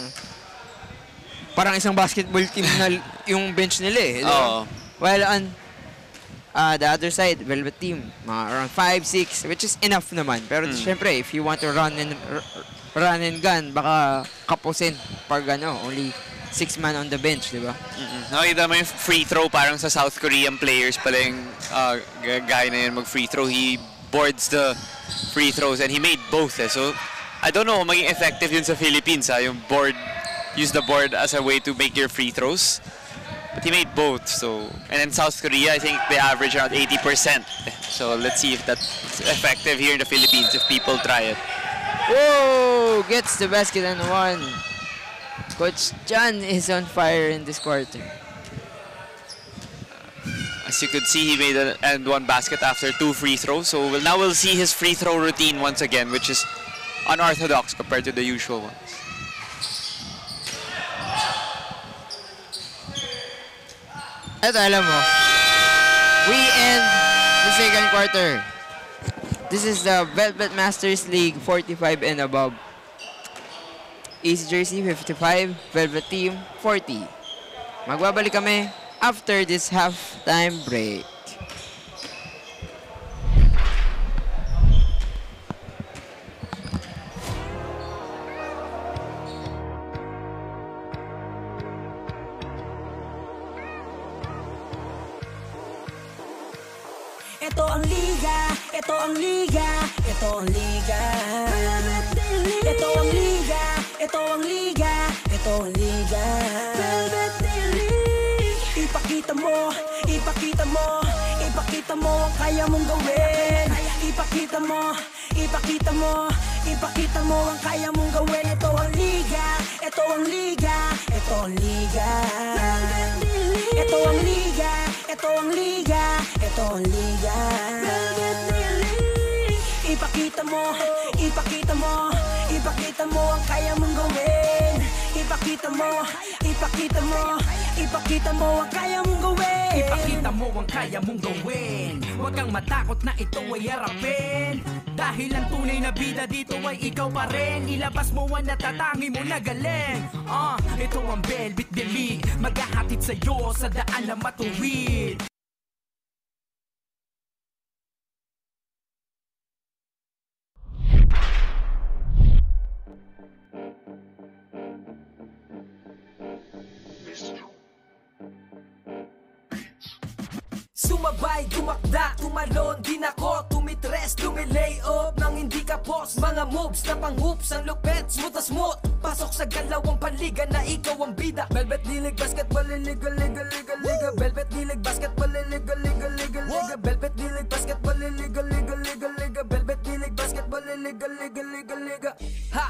S7: isang basketball team na yung bench nila eh. While on the other side, Velvet team, mga around 5-6, which is enough naman. Pero syempre, if you want to run and gun, baka kapusin pag only 6-man on the bench, di ba?
S6: Nakita mo yung free throw, parang sa South Korean players pala yung guy na yun mag-free throw. He boards the free throws and he made both. So, I don't know kung maging effective yun sa Philippines. Yung board, use the board as a way to make your free throws. But he made both. So, and in South Korea, I think they average around 80%. So, let's see if that's effective here in the Philippines if people try it.
S7: Whoa! Gets the basket and one. Coach John is on fire in this quarter.
S6: As you could see, he made an and one basket after 2 free throws. So now we'll see his free throw routine once again, which is unorthodox compared to the usual ones.
S7: At alam mo, we end the second quarter. This is the Velvet Masters League 45 and above. East Jersey 55, Velvet Team 40. Magbabalik kami after this halftime break.
S2: Ito ang liga, ito ang liga, ito ang liga. Ito ang liga, ito ang liga, ito ang liga. Ipakita mo, ipakita mo, ipakita mo ang kaya mong gawin. Ipakita mo, ipakita mo, ipakita mo ang kaya mong gawin. Ito ang liga, ito ang liga, ito ang liga. Ito ang liga, ito ang liga, ito ang liga. Ipakita mo, ipakita mo, ipakita mo ang kaya mong gawin. Ipakita mo, ipakita mo, ipakita mo ang kaya mong gawin.
S8: Ipakita mo ang kaya mong gawin. Huwag kang matakot na ito ay harapin. Dahil ang tunay na bida dito ay ikaw pa rin. Ilabas mo ang natatangi mo na galing. Ito ang Velvet League, maghahatid sa'yo sa daan na matuwid.
S2: Sumabay, dumakda, tumalon, din ako, tumitres, lumilay up nang hindi ka post. Mga moves na pang-hoops, ang lupet, smooth na smooth. Pasok sa galawang panliga na ikaw ang bida. Velvet League Basketball, liga, liga, liga, liga. Velvet League Basketball, liga, liga, liga, liga. Velvet League Basketball, liga, liga, liga, liga. Velvet League Basketball, liga, liga, liga, liga. Ha!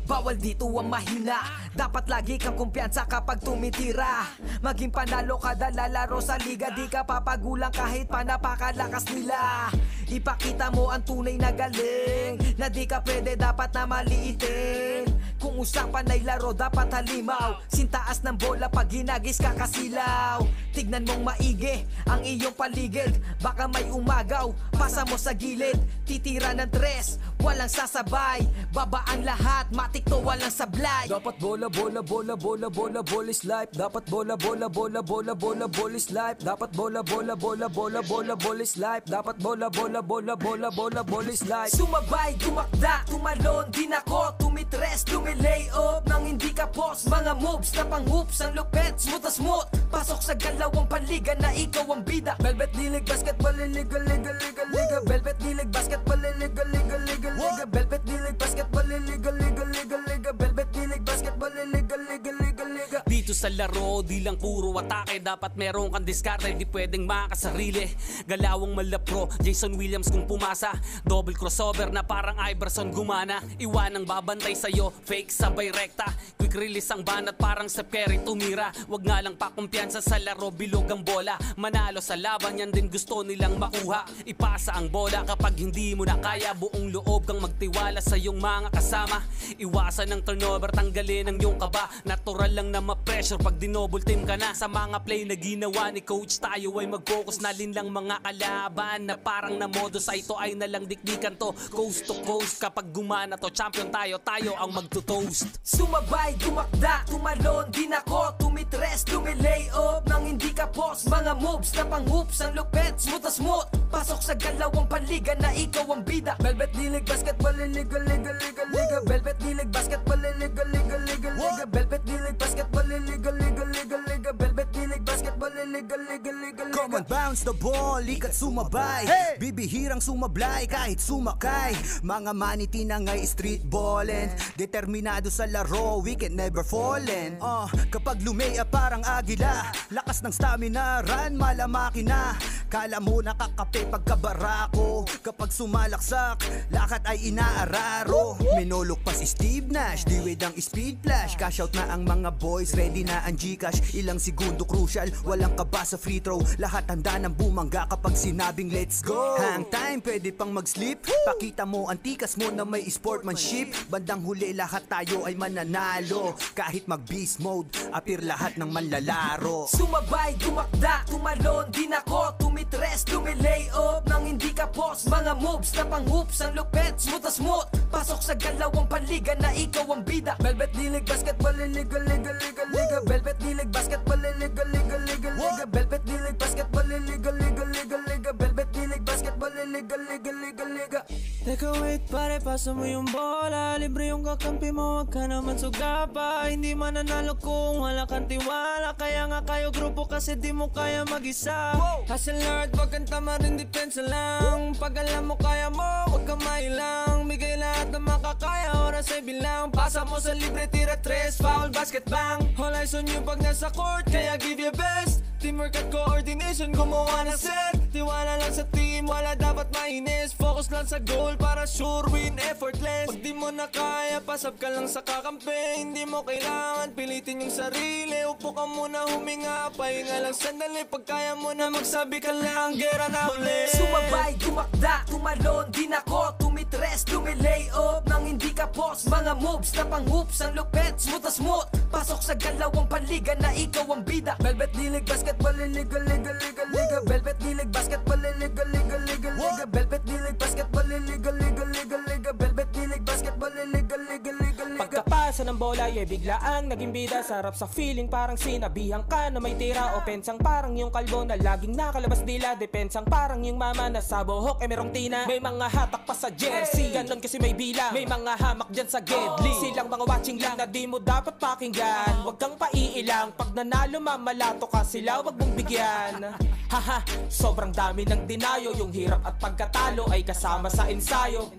S2: Bawal dito ang mahina. Dapat lagi kang kumpiyansa kapag tumitira. Maging panalo kada lalaro sa liga, di ka papagulang kahit pa napakalakas nila. Ipakita mo ang tunay na galing, na di ka pwede dapat na maliitin. Kung usapan ay laro dapat halimaw, sintaas ng bola pag ginagis ka kasilaw. Tignan mong maigi ang iyong paligid, baka may umagaw, pasa mo sa gilid. Titira ng tres, walang sasabay, babaan lahat, matik to walang sablay. Dapat bola, bola, bola, bola, bola, bola is life. Dapat bola, bola, bola, bola, bola, bola is life. Dapat bola, bola, bola, bola, bola, bola is life. Dapat bola, bola, bola, bola, bola, bola is life. Sumabay, dumakda, tumalon, din ako, tumitres, lumilay up nang hindi ka post. Mga moves na pang-hoops, ang lupet, smooth na smooth. Pasok sa galawang panliga na ikaw ang bida. Velvet League Basketball, liga, liga, liga, liga. Velvet League Basketball, liga, liga, liga, liga. Velvet League Basketball, liga, liga, liga, liga. Velvet League Basketball, liga, liga, liga, liga.
S3: Dito sa laro, di lang puro atake. Dapat meron kang diskarte, di pwedeng makasarili. Galawang malapro, Jason Williams kung pumasa. Double crossover na parang Iverson gumana. Iwanang babantay sa'yo, fake sabay rekta. Quick release ang banat parang Steph Curry tumira. Wag nga lang pakumpiyansa sa laro, bilog ang bola. Manalo sa laban, yan din gusto nilang makuha. Ipasa ang bola kapag hindi mo na kaya. Buong loob kang magtiwala sa iyong mga kasama. Iwasan ng turnover, tanggalin ang iyong kaba. Natural lang na ma-pressure pag dinouble team ka na. Sa mga play na ginawa ni coach, tayo ay mag-focus na lang mga kalaban. Na parang na modo sa ito ay nalang dikdikan to. Coast to coast, kapag gumana to, champion tayo, tayo ang magto-toast.
S2: Sumabay, dumakda, tumalon, din ako, tumitres, lumilay up nang hindi ka post. Mga moves na pang-hoops, ang lupet, smooth na smooth. Pasok sa galawang panliga na ikaw ang bida. Velvet League Basketball, liga, liga, liga, liga. Velvet League Basketball, liga, liga, liga, liga. liga Velvet D-League Basketball Liga Liga Liga Liga Velvet D-League Basketball Liga Liga Liga Liga.
S4: Come on, bounce the ball, ikat sumabay. Bibihirang sumablay kahit sumakay. Mga maniti na ngay street ballin', determinado sa laro, we can never fallen. Kapag lumea parang agila, lakas ng stamina, run malamaki na. Kala mo nakakape pagkabarako, kapag sumalaksak, lakat ay inaararo. Minulok pa si Steve Nash, diwid ang speed flash. Cash out na ang mga boys, ready na ang Gcash. Ilang segundo crucial, walang kaba sa free throw. Lahat handa ng bumangga kapag sinabing let's go. Hang time, pwede pang mag-sleep. Pakita mo ang tikas mo na may sportsmanship. Bandang huli lahat tayo ay mananalo. Kahit mag-beast mode, appear lahat ng manlalaro.
S2: Sumabay, dumakda, tumalon, din ako tumitres, lumilay up nang hindi ka post. Mga moves na pang-hoops, ang lupet, smooth as smooth. Pasok sa galawang panliga na ikaw ang bida. Velvet D-League Basketball Liga Liga Liga Liga Velvet D-League Basketball Liga Liga Liga Liga Velvet D-League Basketball Liga Liga Liga Liga Velvet D-League Basketball Liga Liga Liga Liga.
S5: Teka wait pare, pasa mo yung bola. Libre yung kakampi mo, wag ka naman suga pa. Hindi mananalo kung wala kang tiwala. Kaya nga kayo grupo kasi di mo kaya mag-isa. Hustle hard, wag kang tama rin, depensa lang. Pag alam mo kaya mo, wag kang mailang. Bigay lahat na makakaya, oras ay bilang. Pasa mo sa libre, tira tres, foul, basket bang. All eyes on you pag nasa court, kaya give your best. Teamwork at coordination, gumawa na set. Tiwala lang sa team, wala dapat mainis. Focus lang sa goal para sure win, effortless. Pag di mo na kaya, pasab ka lang sa kakampi. Hindi mo kailangan pilitin yung sarili. Upo ka muna, huminga, pahinga lang sandali. Pag kaya mo na magsabi ka lang, gera na uli.
S2: Sumabay, dumakda, tumalon, din ako tumitres, lumilay up nang hindi ka post. Mga moves na pang-hoops, ang lupet, smooth as smooth. Pasok sa galawang panliga na ikaw ang bida. Velvet D-League Basketball Liga Liga Liga Liga Velvet D-League Basketball Liga Liga Liga Liga Velvet D-League Basketball Liga Liga Liga Liga Velvet D-League Basketball Liga Liga Liga Liga.
S1: Pagkapasa ng bola, biglaang naging bida. Sarap sa feeling parang sinabihan ka na may tira. Opensang parang yung kalbo na laging nakalabas dila. Depensang parang yung mama na sa buhok merong tina. May mga hatak pa sa jersey, ganon kasi may bilang. May mga hamak dyan sa gedli, silang mga watching lang na di mo dapat pakinggan. Huwag kang paiilang, pag nanalo mamalato ka sila, wag mong bigyan. Haha, sobrang dami ng dinayo. Yung hirap at pagkatalo ay kasama sa ensayo.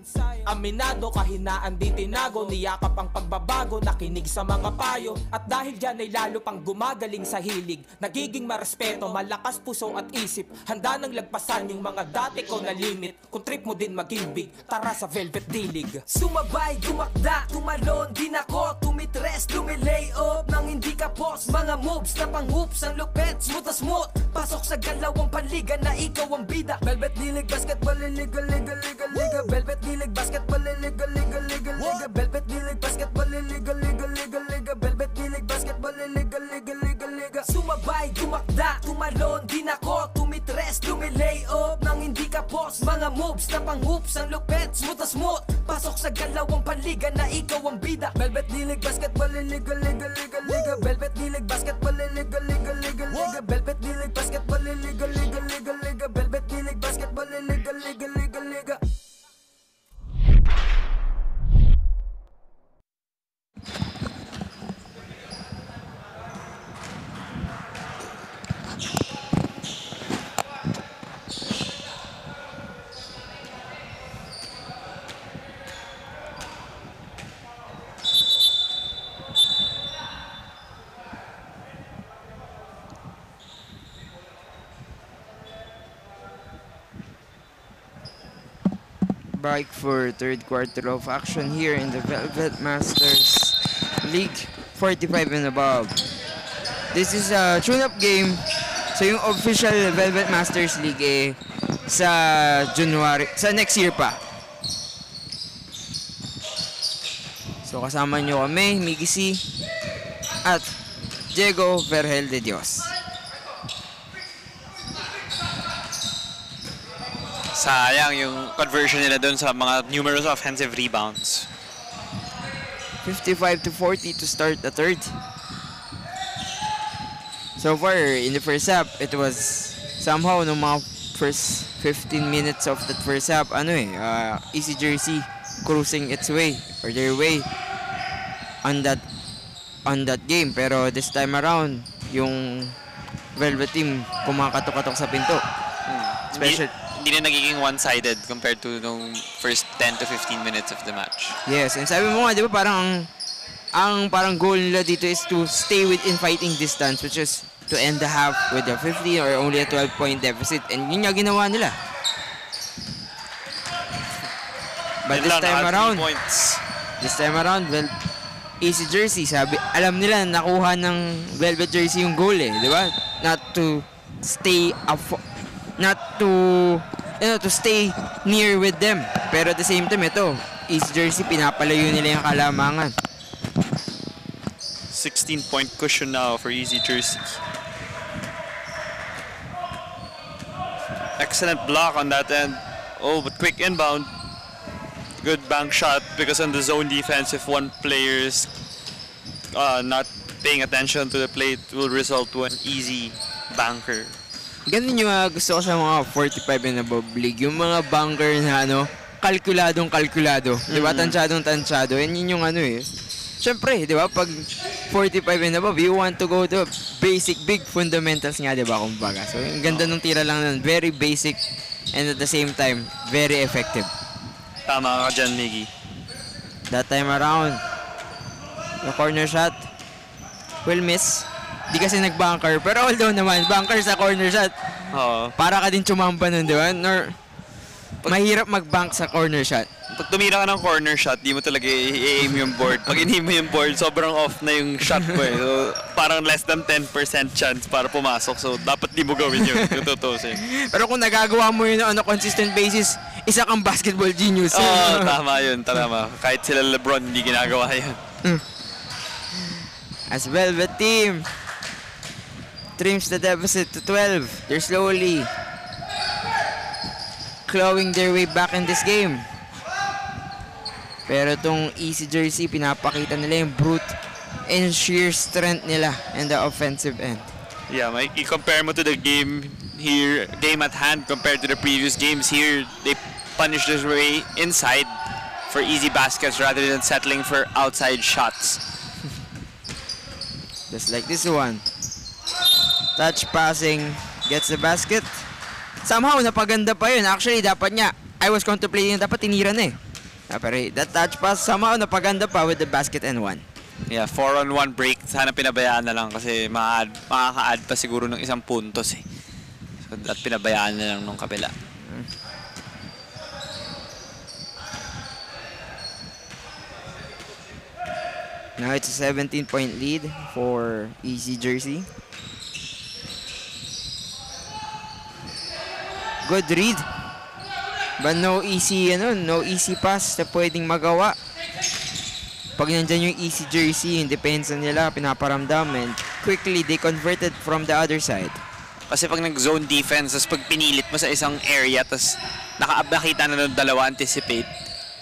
S1: Aminado, kahinaan di tinago. Niyakap ang pagbabago, nakinig sa mga payo. At dahil dyan ay lalo pang gumagaling sa hilig. Nagiging marespeto, malakas puso at isip. Handa nang lagpasan yung mga dati ko na limit. Kung trip mo din maging big, tara sa Velvet D-League.
S2: Sumabay, dumakda, tumalon, din ako tumitres, lumilay up nang hindi ka post. Mga moves na pang-hoops, ang lupet, smooth as smooth. Pasok sa galawang panliga na ikaw ang bida. Velvet D-League Basketball Liga Liga Liga Liga Velvet D-League Basketball Liga Liga Liga Liga Velvet D-League Basketball Liga Liga Liga Liga Velvet D-League Basketball Liga Liga Liga Liga. Sumabay, dumakda, tumalon, din ako tumitres, lumilay up nang hindi ka post. Mga moves na pang-hoops, ang lupet, smooth as smooth. Pasok sa galawang panliga na ikaw ang bida. Velvet D-League Basketball Liga Liga Liga Liga Velvet D-League Basketball Liga Liga Liga Liga Velvet D-League Basketball Liga Liga Liga Liga Velvet D-League Basketball Liga Liga Liga Liga.
S7: Back for third quarter of action here in the Velvet Masters League 45 and above. This is a tune-up game. So yung official Velvet Masters League sa January, sa next year pa. So kasama nyo kami, Miggy C at Diego Vergel de Dios.
S6: Sayang yung conversion nila dun sa mga numerous offensive rebounds.
S7: 55-40 to start the third. So far, in the first half, it was somehow no mga first 15 minutes of that first half, Easy Jersey cruising its way or their way on that on that game. Pero this time around, yung Velvet team kumakatok-katok sa pinto. Special.
S6: Hindi na nagiging one-sided compared to nung first 10 to 15 minutes of the match.
S7: Yes, and sabi mo nga, di ba, parang ang parang goal nila dito is to stay within fighting distance, which is to end the half with a 15 or only a 12-point deficit. And yun nga ginawa nila. But this time around, well, Easy Jersey, sabi, alam nila nakuha ng Velvet Jersey yung goal eh, di ba? Not to stay to stay near with them. Pero at the same time, ito, East Jersey, pinapalayo nila yung kalamangan.
S6: 16-point cushion now for Easy Jersey. Excellent block on that end. Oh, but quick inbound. Good bank shot because on the zone defense, if one player is not paying attention to the plate, will result to an easy banker.
S7: Ganun yung gusto ko sa mga 45 and above league. Yung mga banker na kalkuladong-kalkulado. Diba? Tansyadong-tansyado. Yan yun yung Siyempre, diba? Pag 45 and above, you want to go to basic, big fundamentals nga, diba? Kumbaga. So, yung ganda ng tira lang nun. Very basic and at the same time, very effective.
S6: Tama ka dyan, Miggy.
S7: That time around, the corner shot will miss. Di kasi nag-bunker. Pero although naman, bunker sa corner shot.
S6: Oo.
S7: Para ka din chumamba nun, di ba? Mahirap mag-bank sa corner shot.
S6: Pag tumira ka ng corner shot, di mo talaga i-aim yung board. Pag in-aim mo yung board, sobrang off na yung shot ko eh. So, parang less than 10% chance para pumasok. So, dapat di mo gawin yun. Yung tutusin.
S7: Pero kung nagagawa mo yun on a consistent basis, isa kang basketball genius.
S6: Oo, tama yun. Tama. Kahit sila LeBron, hindi ginagawa yun.
S7: As Velvet team trims the deficit to 12. They're slowly clawing their way back in this game. Pero itong Easy Jersey, pinapakita nila yung brute and sheer strength nila in the offensive end.
S6: Yeah, Mike, i-compare mo to the game at hand compared to the previous games here. They punished their way inside for easy baskets rather than settling for outside shots.
S7: Just like this one. Touch passing, gets the basket. Somehow, napaganda pa yun. Actually, dapat niya, I was contemplating, dapat tinira na eh. Pero that touch pass, somehow, napaganda pa with the basket and one.
S6: Yeah, 4-on-1 break. Sana pinabayaan na lang kasi makaka-add pa siguro ng isang puntos eh. So, at pinabayaan na lang nung kabila.
S7: Now it's a 17-point lead for Easy Jersey. Good read. But no easy pass na pwedeng magawa. Pag nandyan yung Easy Jersey, yung depensa nila, pinaparamdam, and quickly they converted from the other side.
S6: Kasi pag nag-zone defense, tapos pag pinilit mo sa isang area, tapos nakita na ng dalawa anticipate,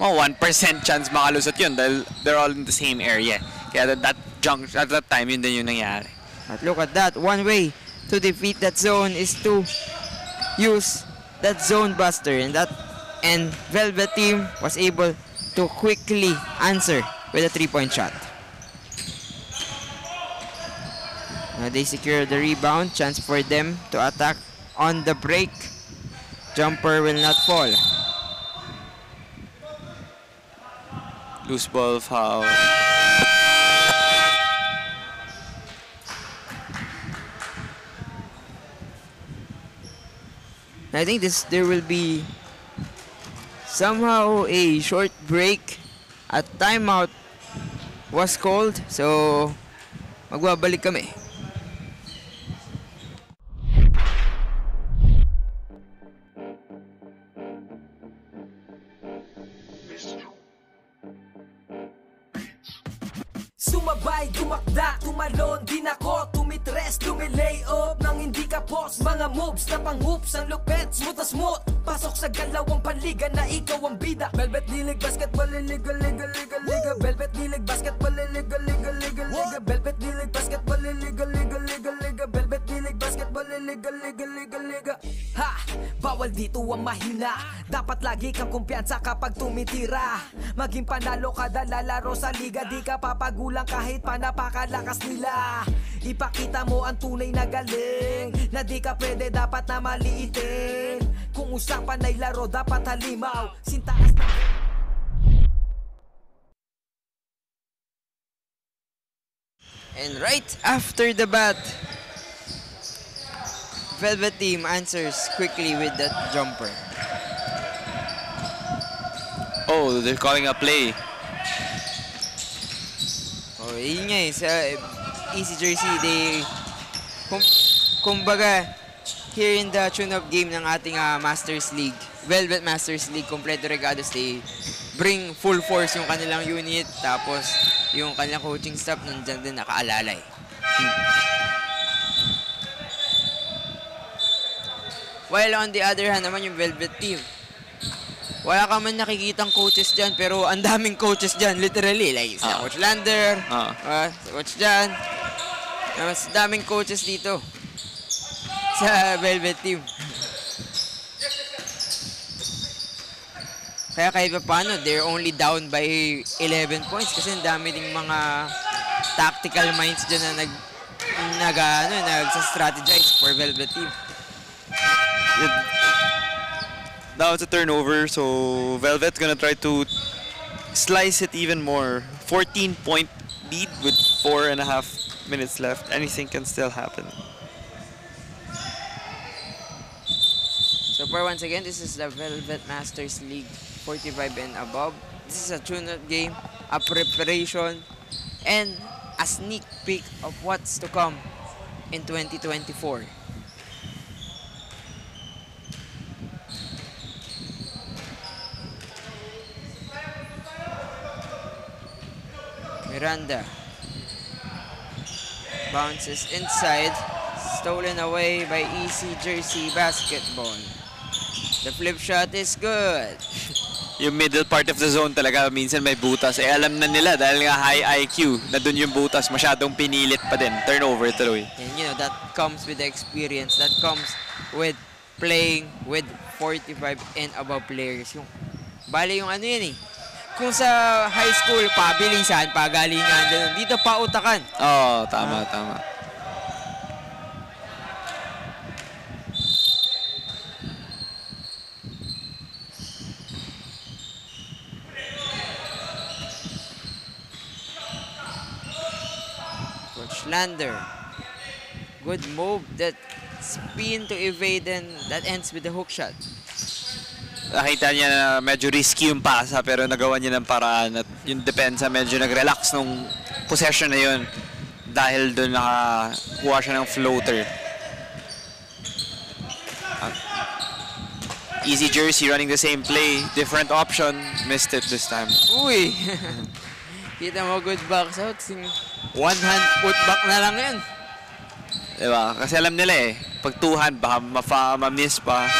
S6: 1% chance makalusot yun dahil they're all in the same area. Kaya at that time, yun din yung nangyari.
S7: But look at that. One way to defeat that zone is to use that zone buster, and Velvet team was able to quickly answer with a 3-point shot. Now they secure the rebound. Chance for them to attack on the break. Jumper will not fall.
S6: Loose ball foul.
S7: I think there will be somehow a short break. At timeout was called, so magbabalik kami.
S2: Sumabay, dumakda, tumalon, din ako, tumitres, lumilay up nang hindi ka boss. Mga moves na pang-hoops, ang lupet, smooth na smooth. Pasok sa galawang panliga na ikaw ang bida. Velvet Lilig, basketball, liga. Velvet Lilig, basketball, liga. Velvet Lilig, basketball, liga. Velvet Lilig, basketball, liga. Ha! Bawal dito ang mahina. Dapat lagi kang kumpiyansa kapag tumitira. Maging panalo kada lalaro sa liga, di ka papagulang kahit pa napakalakas nila. Ipakita mo ang tunay na galing, na di ka pwede dapat na maliitin. Kung usapan ay laro dapat halimaw, sintaas na...
S7: And right after the bat, Velvet Team answers quickly with that jumper.
S6: Oh, they're calling a play.
S7: Oh, yun nga eh, sa Easy Jersey, they, kumbaga, here in the tune-up game ng ating Masters League, Velvet Masters League, Completo Regados, they bring full force yung kanilang unit, tapos yung kanilang coaching staff nandyan din nakaalalay. While on the other hand naman yung Velvet Team, wala ka man nakikitang coaches dyan, pero ang daming coaches dyan, literally, like sa Coach Lander, Coach Jan, mas daming coaches dito sa Velvet Team. Kaya kahit pa paano, they're only down by 11 points kasi ang dami ding mga tactical minds dyan na nagsa-strategize for Velvet Team.
S9: Now it's a turnover, so Velvet's gonna try to slice it even more. 14-point lead with 4.5 minutes left. Anything can still happen.
S7: So for once again, this is the Velvet Masters League 45 and above. This is a tune-up game, a preparation, and a sneak peek of what's to come in 2024. Miranda bounces inside, stolen away by Easy Jersey Basketball. The flip shot is good.
S6: Yung middle part of the zone talaga minsan may butas. Alam na nila dahil nga high IQ na dun yung butas, masyadong pinilit pa din. Turnover tuloy.
S7: And you know, that comes with the experience. That comes with playing with 45 and above players. Yung, bali yung ano yun eh. Kung sa high school, pabilisan, pagalingan, ganun. Dito pautakan.
S6: Oo, tama, tama.
S7: Coach Lander. Good move. That spin to evade and that ends with the hook shot.
S6: Nakita niya na medyo risky yung pasa pero nagawa niya ng paraan at yung depensa medyo nag-relax nung possession na yun dahil doon nakakuha siya ng floater. Easy Jersey running the same play, different option, missed it this time.
S7: Uy! Kita mo, good box out. One hand putback na lang yun.
S6: Diba? Kasi alam nila eh, pag two hand baka ma-miss pa,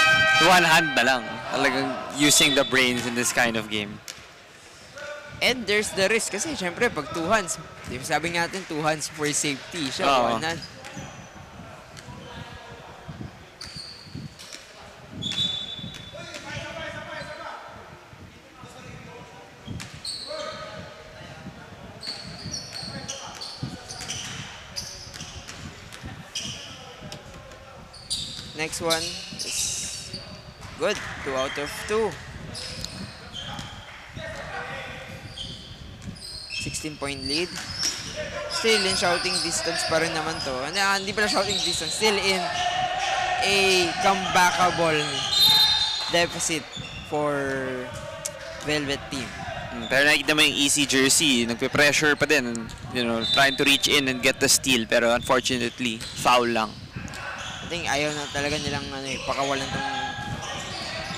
S6: one hand na lang. Talagang using the brains in this kind of game.
S7: And there's the risk kasi syempre pag two hands, sabi natin two hands for safety. Siya, one hand. Next one is good. 2 out of 2. 16-point lead. Still in shouting distance pa rin naman to. Hindi pala shouting distance. Still in a comebackable deficit for Velvet Team.
S6: Pero nakikita mo yung Easy Jersey, nagpe-pressure pa din. You know, trying to reach in and get the steal. Pero unfortunately, foul lang.
S7: I think ayaw na talaga nilang pakawalan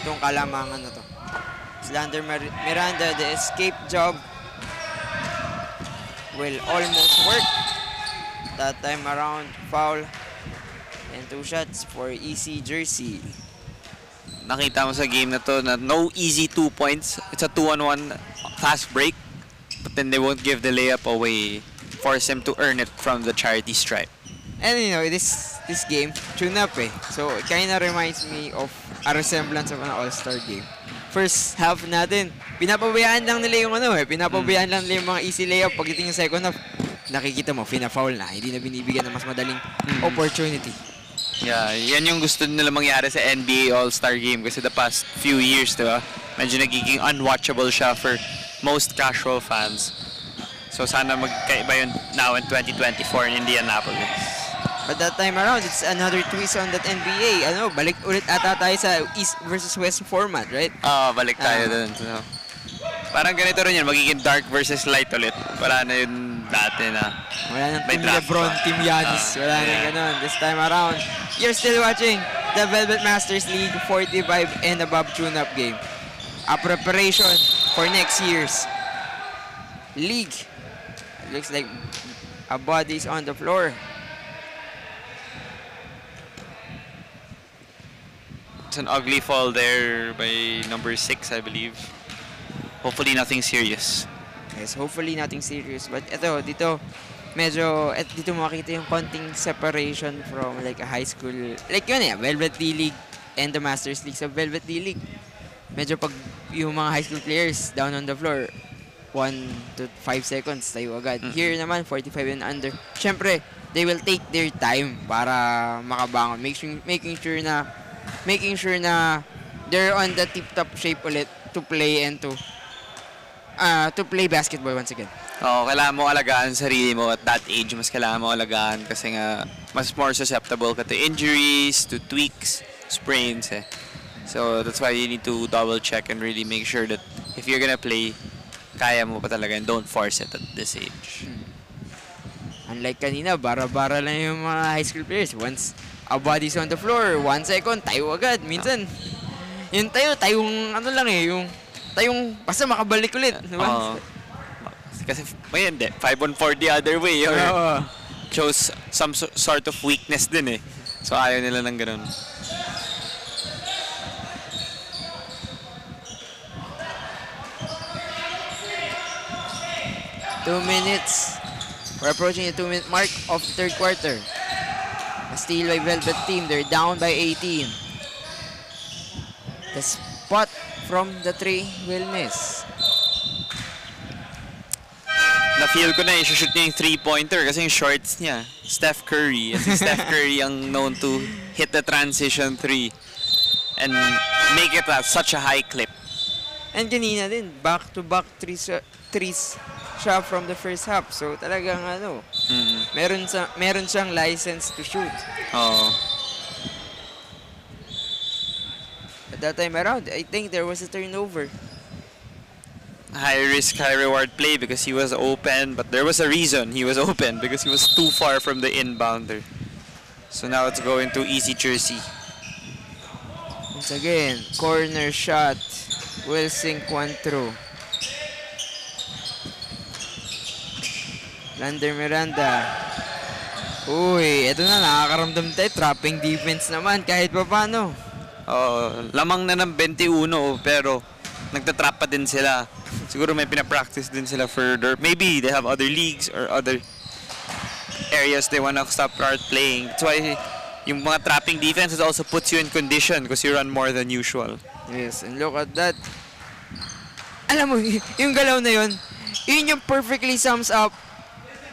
S7: tong kalamangan na to. Slander Miranda, the escape job will almost work. That time around, foul. And 2 shots for Easy Jersey.
S6: Nakita mo sa game na to na no easy 2 points. It's a 2-on-1 fast break. But then they won't give the layup away. Force him to earn it from the charity stripe.
S7: And you know, this game, tune up eh. So, it kinda reminds me of a resemblance of an all-star game. First half natin, pinapabayaan lang nila yung ano eh. Pinapabayaan lang nila yung mga easy layup. Pagdating yung second half, nakikita mo, fina-foul na. Hindi na binibigyan ng mas madaling opportunity.
S6: Yeah, yan yung gusto nila mangyari sa NBA All-Star Game kasi the past few years, di ba? Medyo nagiging unwatchable siya for most casual fans. So sana magkaiba yun now in 2024 in Indianapolis.
S7: But that time around, it's another twist on that NBA. Ano, balik ulit ata tayo sa East versus West format, right?
S6: Balik tayo dun. So, parang ganito rin yun, magiging dark versus light ulit. Wala na yun dati na
S7: wala nang
S6: may
S7: Team
S6: draft
S7: LeBron,
S6: pa.
S7: Team Giannis. Wala nang ganun. This time around, you're still watching the Velvet Masters League 45 and above tune-up game. A preparation for next year's league. It looks like a body's on the floor.
S6: It's an ugly fall there by number 6, I believe. Hopefully nothing serious.
S7: Yes, hopefully nothing serious. But dito, medyo, dito makita yung konting separation from like a high school, like yun eh, Velvet D-League and the Masters League. Sa Velvet D-League, medyo pag yung mga high school players down on the floor, 1 to 5 seconds tayo agad. Here naman, 45 and under. Siyempre, they will take their time para makabangon. Making sure na they're on the tip-top shape ulit to play and to play basketball once again.
S6: Kailangan mo alagaan sarili mo at that age. Mas kailangan mo alagaan kasi nga mas more susceptible ka to injuries, to tweaks, sprains eh. So that's why you need to double check and really make sure that if you're gonna play, kaya mo pa talaga and don't force it at this age.
S7: Unlike kanina, bara-bara lang yung mga high school players. Once a body's on the floor, 1 second, tayo agad. Minsan, yung tayong ano lang eh, yung tayong basta makabalik ulit. Diba?
S6: Kasi may hindi, 5-on-4 the other way or shows some sort of weakness din eh. So ayaw nila ng ganun.
S7: Two minutes. We're approaching the 2-minute mark of the third quarter. A steal by Velvet team. They're down by 18. The spot from the 3 will miss.
S6: Na-feel ko na i-shoot niya yung 3-pointer kasi yung shorts niya, Steph Curry. Kasi Steph Curry ang known to hit the transition 3 and make it at such a high clip.
S7: And kanina din, back-to-back threes siya from the first half. So talagang ano, meron siyang license to shoot. At that time around, I think there was a turnover.
S6: High risk, high reward play because he was open, but there was a reason he was open because he was too far from the inbounder. So now it's going to Easy Jersey.
S7: Once again, corner shot will sink one through. Lander Miranda. Uy, eto na, nakakaramdam tayo. Trapping defense naman kahit pa paano.
S6: Lamang na ng 21 pero nagtatrap pa din sila. Siguro may pinapractice din sila further. Maybe they have other leagues or other areas they wanna start playing. That's why yung mga trapping defense also puts you in condition because you run more than usual.
S7: Yes, and look at that. Alam mo, yung galaw na yun yung perfectly sums up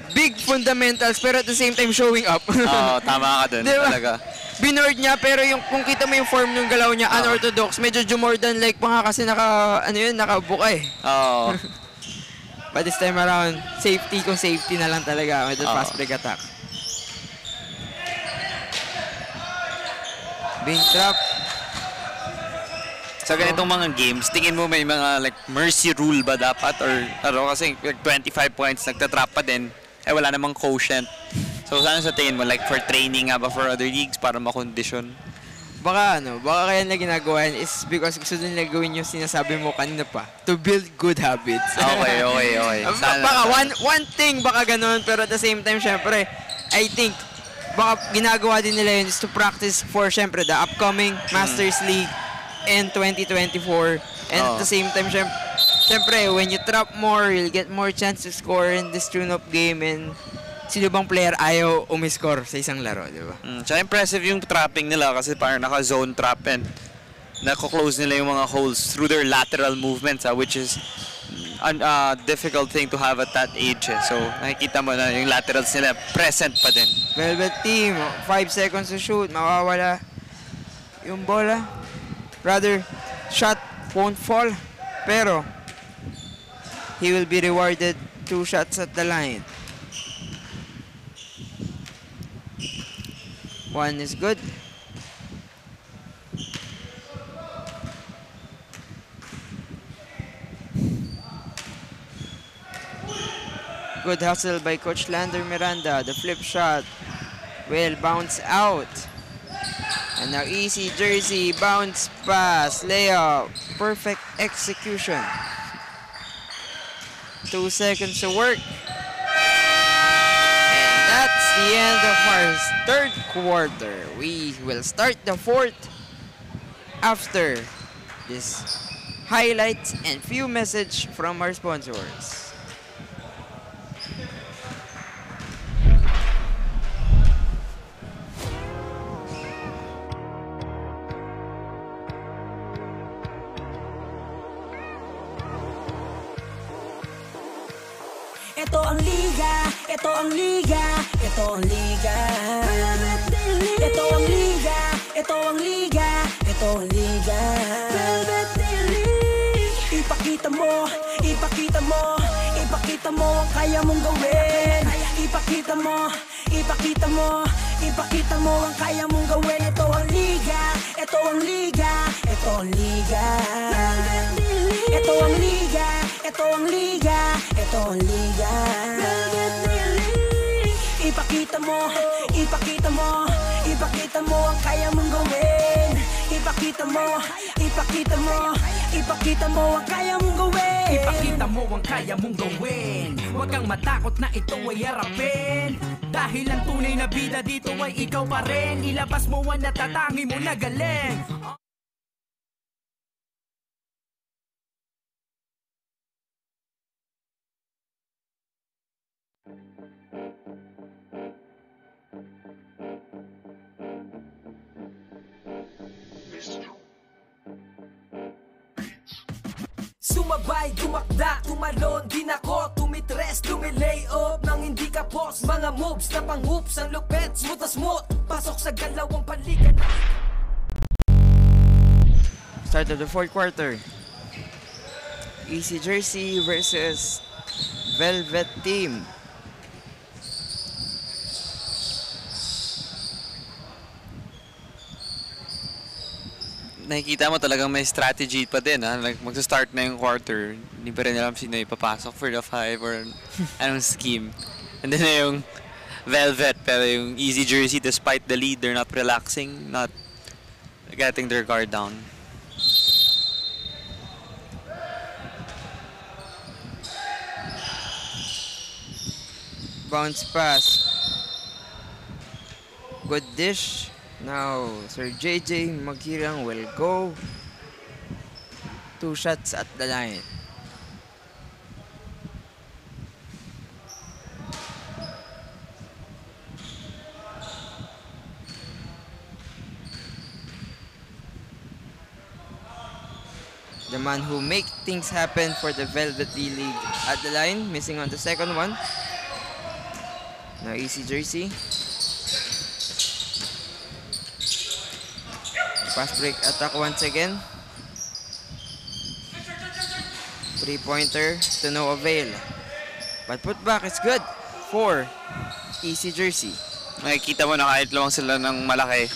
S7: big fundamentals pero at the same time showing up.
S6: Tama ka dun.
S7: Diba?
S6: Talaga.
S7: Binoard niya pero yung kung kita mo yung form ng galaw niya, unorthodox, medyo Jumordan like pa nga kasi nakabuka eh. But this time around, safety na lang talaga with the fast break attack. Being trapped.
S6: Sa ganitong mga games, tingin mo may mga like mercy rule ba dapat or kasi like 25 points nagtatrap pa din, wala namang quotient. So saan sa tingin mo, like for training nga ba for other leagues para makondisyon?
S7: Baka kaya nila ginagawa is because gusto nila gawin yung sinasabi mo kanina pa, to build good habits.
S6: Okay.
S7: Baka one thing baka ganun, pero at the same time syempre, I think baka ginagawa din nila yun is to practice for syempre the upcoming Masters League in 2024. And at the same time syempre when you trap more, you'll get more chance to score in this tune-up game and sino bang player ayaw umiscore sa isang laro, di ba?
S9: Tsaka impressive yung trapping nila kasi parang naka-zone trap and nako-close nila yung mga holes through their lateral movements, which is a difficult thing to have at that age. So, nakikita mo na yung laterals nila present pa din.
S7: Velvet team, 5 seconds to shoot, mawawala yung bola. Rather, shot won't fall, pero he will be rewarded 2 shots at the line. 1 is good. Good hustle by Coach Lander Miranda. The flip shot will bounce out. And now easy jersey, bounce pass, layup. Perfect execution. 2 seconds to work. And that's the end of our third quarter. We will start the fourth after this highlights and few message from our sponsors.
S2: Ito ang liga, ito ang liga, ito ang liga. Ito ang liga, ito ang liga, ito ang liga. Ipakita mo, ipakita mo, ipakita mo ang kaya mong gawin. Ipakita mo, ipakita mo, ipakita mo ang kaya mong gawin. Ito ang liga, ito ang liga, ito ang liga. Ito ang liga, ito ang liga, ito ang liga. Ipakita mo, ipakita mo, ipakita mo ang kaya mong gawin. Ipakita mo, ipakita mo, ipakita mo ang kaya mong gawin.
S8: Ipakita mo ang kaya mong gawin. Huwag kang matakot na ito ay harapin. Dahil ang tunay na bida dito ay ikaw pa rin. Ilabas mo ang natatangi mo na galing.
S2: Sumabay, dumakda, tumalon, din ako, tumitres, lumilay up nang hindi ka post. Mga moves na pang-hoops, ang lupet, smooth na smooth. Pasok sa galawang paligan.
S7: Start of the fourth quarter. Easy Jersey versus Velvet Team.
S9: Nakikita mo talagang may strategy pa din. Like, magsa-start na yung quarter. Hindi pa rin alam sino ipapasok for the 5 or anong scheme. And then yung Velvet, pero yung Easy Jersey, despite the lead, they're not relaxing, not getting their guard down.
S7: Bounce pass. Good dish. Now, Sir JJ Magkirang will go 2 shots at the line. The man who make things happen for the Velvet League at the line, missing on the second one. Now, Easy Jersey. Fast break attack once again. 3-pointer to no avail. But put back is good for Easy Jersey.
S9: Makikita mo na kahit lumang sila ng malaki,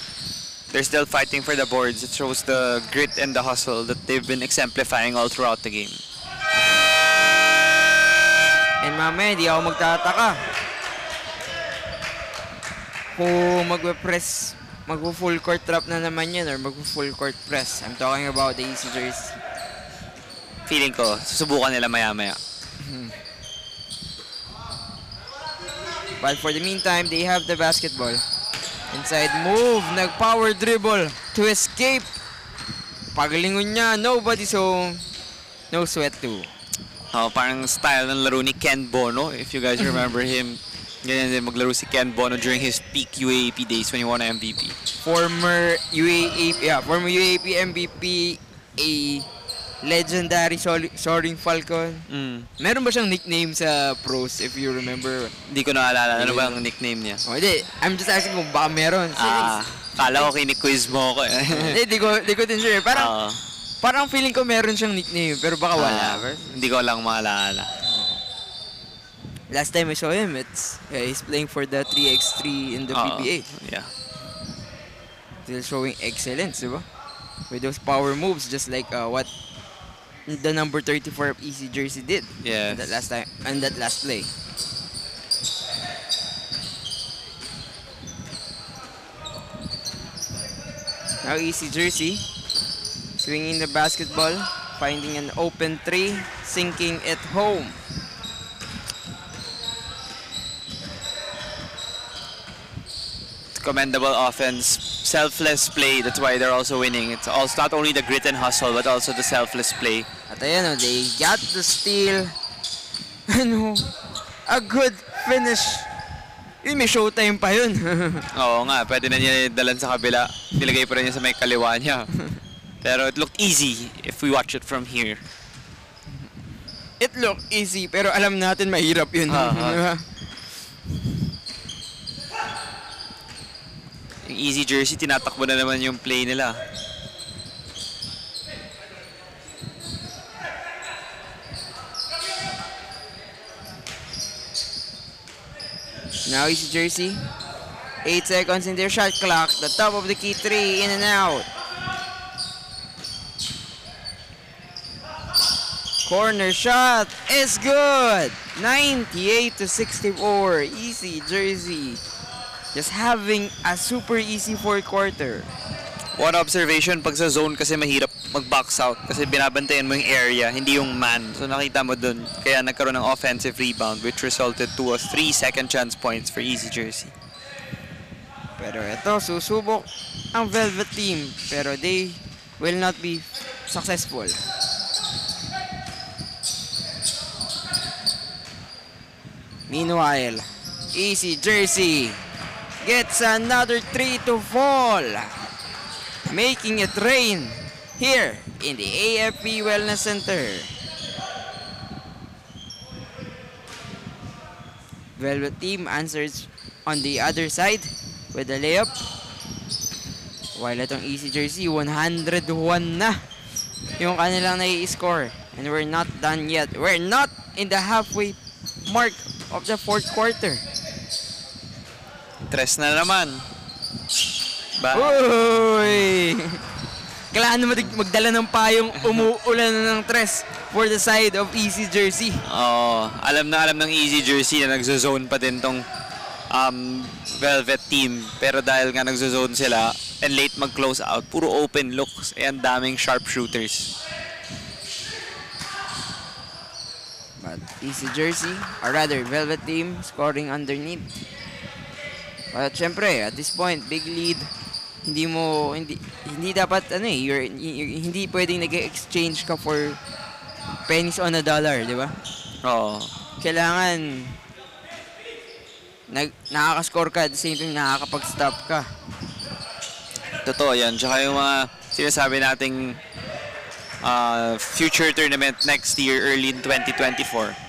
S9: they're still fighting for the boards. It shows the grit and the hustle that they've been exemplifying all throughout the game.
S7: And mamaya, di ako magtataka kung magpe-press, mag-full court trap na naman yan or mag-full court press. I'm talking about the Easy Jersey.
S9: Feeling ko, susubukan nila maya-maya.
S7: But for the meantime, they have the basketball. Inside move, nag-power dribble to escape. Pagalingon niya, nobody, so no sweat too.
S9: Parang style ng laro ni Ken Bono, if you guys remember him
S6: Ganyan din maglaro si Ken Bono during his peak UAAP days when he won an MVP.
S7: Former UAAP MVP, a legendary Soaring Falcon. Meron ba siyang nickname sa pros, if you remember?
S6: Hindi ko naalala. Ano ba ang nickname niya?
S7: Oh, hindi. I'm just asking kung baka meron.
S6: Kala ko kini-quiz mo ako eh.
S7: Hindi ko din sure. Parang feeling ko meron siyang nickname, pero baka wala.
S6: Hindi ko lang maalala.
S7: Last time I saw him, he's playing for the 3x3 in the PBA.
S6: Yeah.
S7: Still showing excellence, diba? With those power moves, just like what the number 34 of Easy Jersey did.
S6: Yeah.
S7: That last time and that last play. Now Easy Jersey swinging the basketball, finding an open three, sinking it home.
S6: Commendable offense, selfless play. That's why they're also winning. It's also not only the grit and hustle, but also the selfless play.
S7: At ayan, they got the steal. Ano, a good finish. May showtime pa yun.
S6: Oo nga, pwede na niya dalan sa kabila. Nilagay pa rin niya sa may kaliwa niya. Pero it looked easy if we watch it from here.
S7: It looked easy, pero alam natin mahirap yun.
S6: Yung Easy Jersey, tinatakbo na naman yung play nila.
S7: Now Easy Jersey, 8 seconds in their shot clock. The top of the key three, in and out. Corner shot is good. 98-64. Easy Jersey just having a super easy fourth quarter.
S6: One observation, pag sa zone kasi mahirap mag-box out kasi binabantayan mo yung area, hindi yung man. So nakita mo dun, kaya nagkaroon ng offensive rebound which resulted to a 3 second chance points for Easy Jersey.
S7: Pero ito, susubok ang Velvet team, pero they will not be successful. Meanwhile, Easy Jersey gets another 3 to fall, making it rain here in the AFP Wellness Center. Velvet team answers on the other side with a layup. While itong Easy Jersey, 101 na yung kanilang nai-score. And we're not done yet. We're not in the halfway mark of the fourth quarter.
S6: Tres na naman.
S7: Uy! Kailangan magdala ng payong umuulan na ng tres for the side of Easy Jersey.
S6: Alam ng Easy Jersey na nagzo-zone pa din tong Velvet team. Pero dahil nga nagzo-zone sila and late mag-close out, puro open looks and daming sharp shooters.
S7: But Easy Jersey, or rather Velvet team, scoring underneath. But syempre, at this point, big lead. Hindi dapat hindi pwedeng nag-exchange ka for pennies on a dollar, di ba?
S6: Oo.
S7: Kailangan nakaka-score ka, at the same time nakakapag-stop ka.
S6: Totoo yan. Tsaka yung mga sinasabi nating future tournament next year, early in 2024.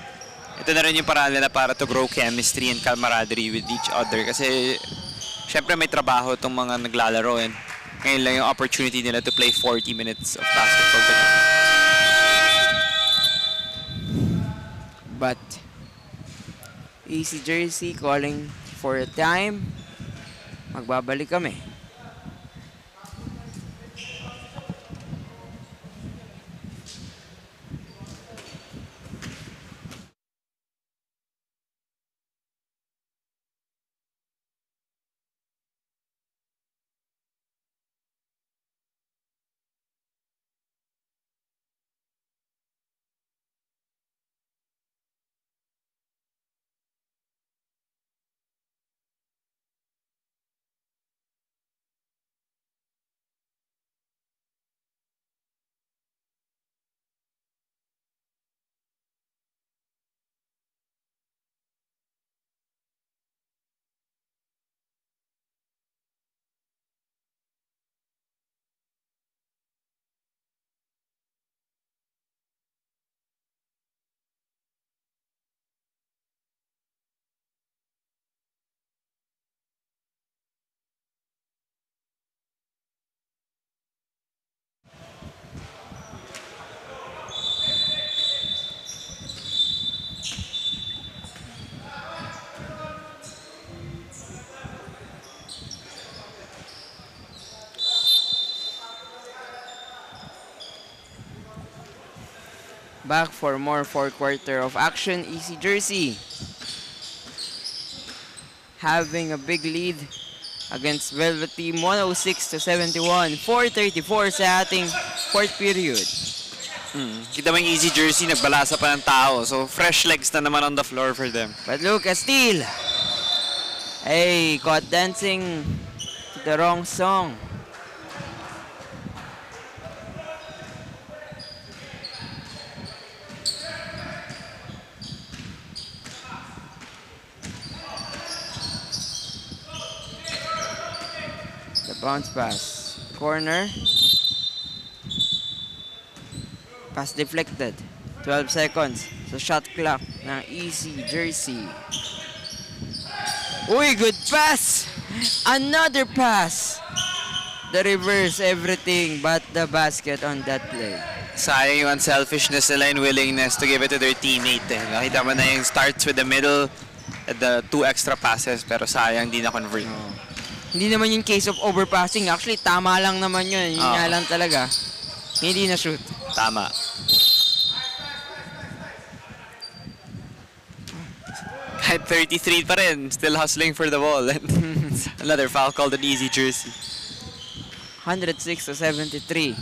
S6: Ito na rin yung paraan nila para to grow chemistry and camaraderie with each other. Kasi, syempre may trabaho itong mga naglalaro and ngayon lang yung opportunity nila to play 40 minutes of basketball together.
S7: But, Easy Jersey calling for a time. Magbabalik kami. back for more fourth quarter of action. EC Jersey having a big lead against Velvet Team, 106-71. 4:34 sa ating fourth period.
S9: Kita mo yung Easy Jersey, nagbalasa pa ng tao. So, fresh legs na naman on the floor for them.
S7: But look, a steal. Hey, caught dancing to the wrong song. The bounce pass. Corner. Pass deflected. 12 seconds. So shot clock ng EC Jersey. Uy, good pass! Another pass! The reverse everything but the basket on that play.
S9: Sayang yung unselfishness nila and willingness to give it to their teammate. Nakita mo na yung starts with the middle at the 2 extra passes pero sayang di na-convert.
S7: Hindi naman yung case of overpassing. Actually, tama lang naman yun. Yun nga lang talaga. Hindi na shoot.
S9: Tama. Kahit 33 pa rin, still hustling for the ball. Another foul called an Easy Jersey.
S7: 106-73.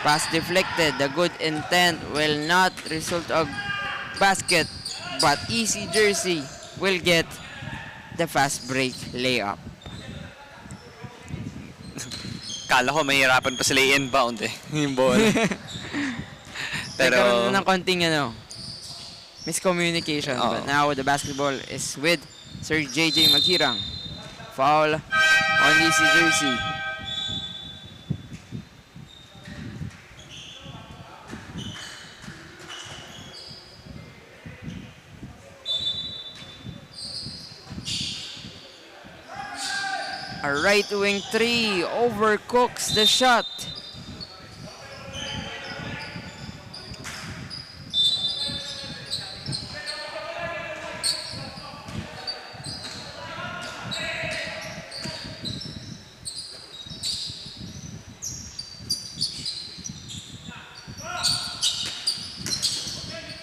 S7: Pass deflected. The good intent will not result of basket, but EC Jersey will get the fast break layup.
S9: Kala ko mahirapan pa sila inbound yung ball.
S7: Pero ng konting miscommunication. But now the basketball is with Sir JJ Maghirang. Foul on EC Jersey. A right wing 3 overcooks the shot.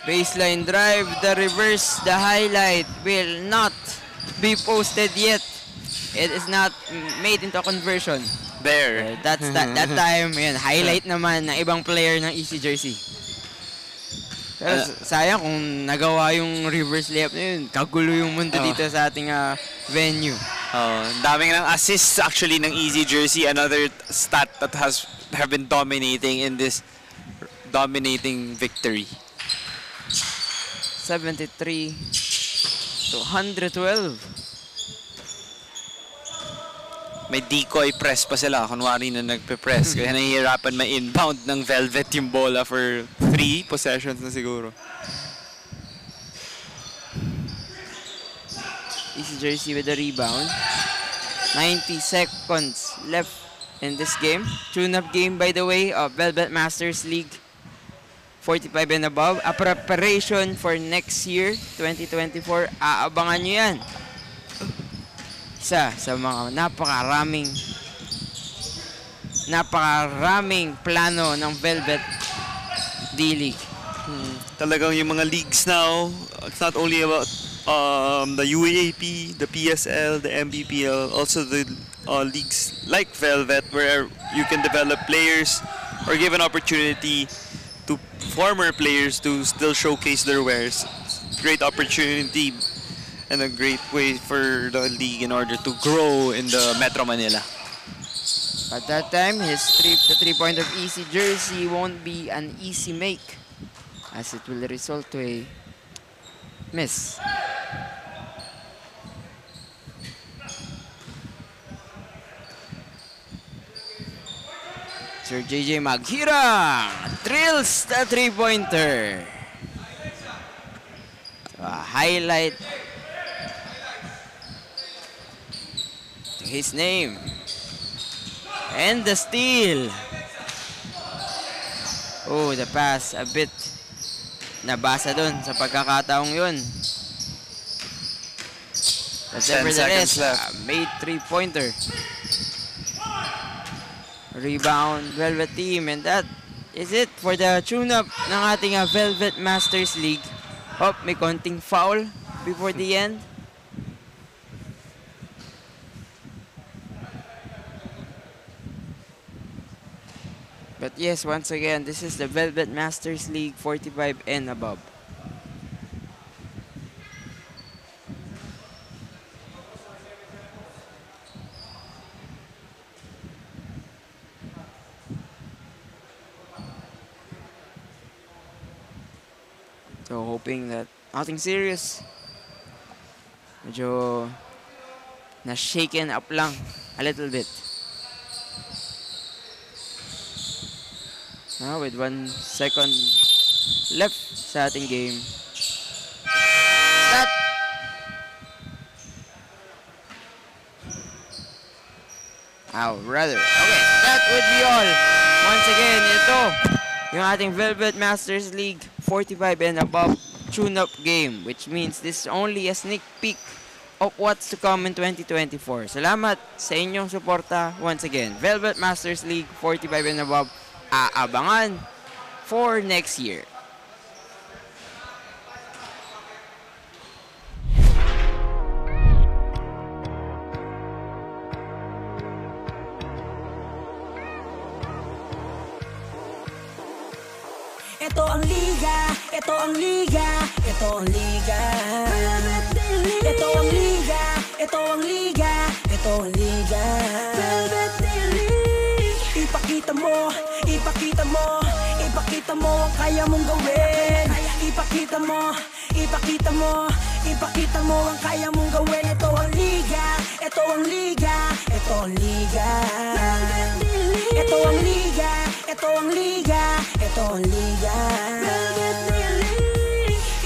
S7: Baseline drive, the reverse, the highlight will not be posted yet. It is not made into conversion.
S9: There.
S7: That time, yun, highlight naman ng ibang player ng EC Jersey. Pero sayang kung nagawa yung reverse layup na yun. Kagulo yung mundo dito sa ating venue.
S9: Daming ng assists actually ng EC Jersey. Another stat that have been dominating in this dominating victory.
S7: 73-112.
S9: May decoy press pa sila. Kunwari na nagpe-press. Kaya nahihirapan ma-inbound ng Velvet yung bola for 3 possessions na siguro.
S7: EC Jersey with the rebound. 90 seconds left in this game. Tune-up game, by the way, of Velvet Masters League 45 and above. A preparation for next year, 2024. Aabangan nyo yan. Isa sa mga napakaraming plano ng Velvet D-League.
S9: Talagang yung mga leagues now, it's not only about the UAAP, the PSL, the MBPL, also the leagues like Velvet where you can develop players or give an opportunity to former players to still showcase their wares. Great opportunity and a great way for the league in order to grow in the Metro Manila.
S7: At that time, the 3-point of EC Jersey won't be an easy make as it will result to a miss. Sir JJ Maghirang drills the 3-pointer. So a highlight to his name. And the steal. Oh, the pass a bit nabasa dun sa pagkakataong yun. But nevertheless, made 3-pointer. Rebound, Velvet team. And that is it for the tune-up ng ating Velvet Masters League. Oh, may konting foul before the end. But yes, once again, this is the Velvet Masters League 45 and above. So hoping that nothing serious. Medyo na-shaken up lang a little bit. Now with 1 second left sa ating game. That rather. Okay, that would be all. Once again, ito yung ating Velvet Masters League 45 and above tune-up game, which means this is only a sneak peek of what's to come in 2024. Salamat sa inyong suporta once again. Velvet Masters League 45 and above, aabangan for next year.
S2: Ito ang liga, ito ang liga, ito ang liga. Ito ang liga, ito ang liga, ito ang liga. Ipakita mo, ipakita mo, ipakita mo ang kaya mong gawin. Ipakita mo, ipakita mo, ipakita mo ang kaya mong gawin. Ito ang liga, ito ang liga, ito ang liga. Ito ang liga, ito ang liga, ito ang liga.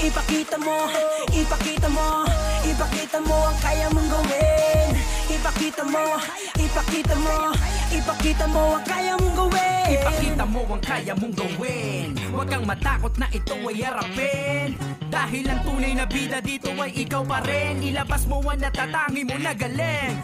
S2: Ipakita mo, ipakita mo, ipakita mo ang kaya mong gawin. Ipakita mo, ipakita mo, ipakita mo ang kaya mong gawin.
S8: Ipakita mo ang kaya mong gawin. Huwag kang matakot na ito ay harapin. Dahil ang tunay na bida dito ay ikaw pa rin. Ilabas mo ang natatangi mo na galing.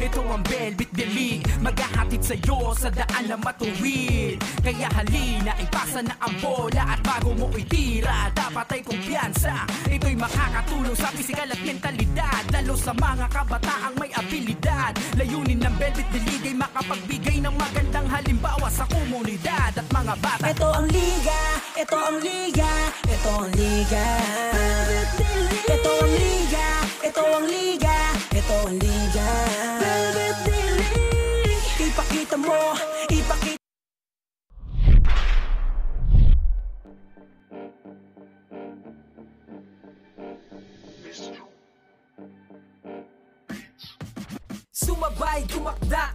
S8: Ito ang Velvet Delete, maghahatid sa'yo sa daan na matuwid. Kaya halina, ipasa na ang bola. At bago mo itira, dapat ay kumpiyansa. Ito'y makakatulong sa pisikal at mentalidad, lalo sa mga kabataang may abilidad. Layunin ng Velvet Delete ay makapagbigay ng magandang halimbawa sa komunidad at mga bata.
S2: Ito ang liga, ito ang liga, ito ang liga. Ito ang liga, ito ang liga, ito ang liga. Ipakita mo, ipakita. Sumabay, tumakda,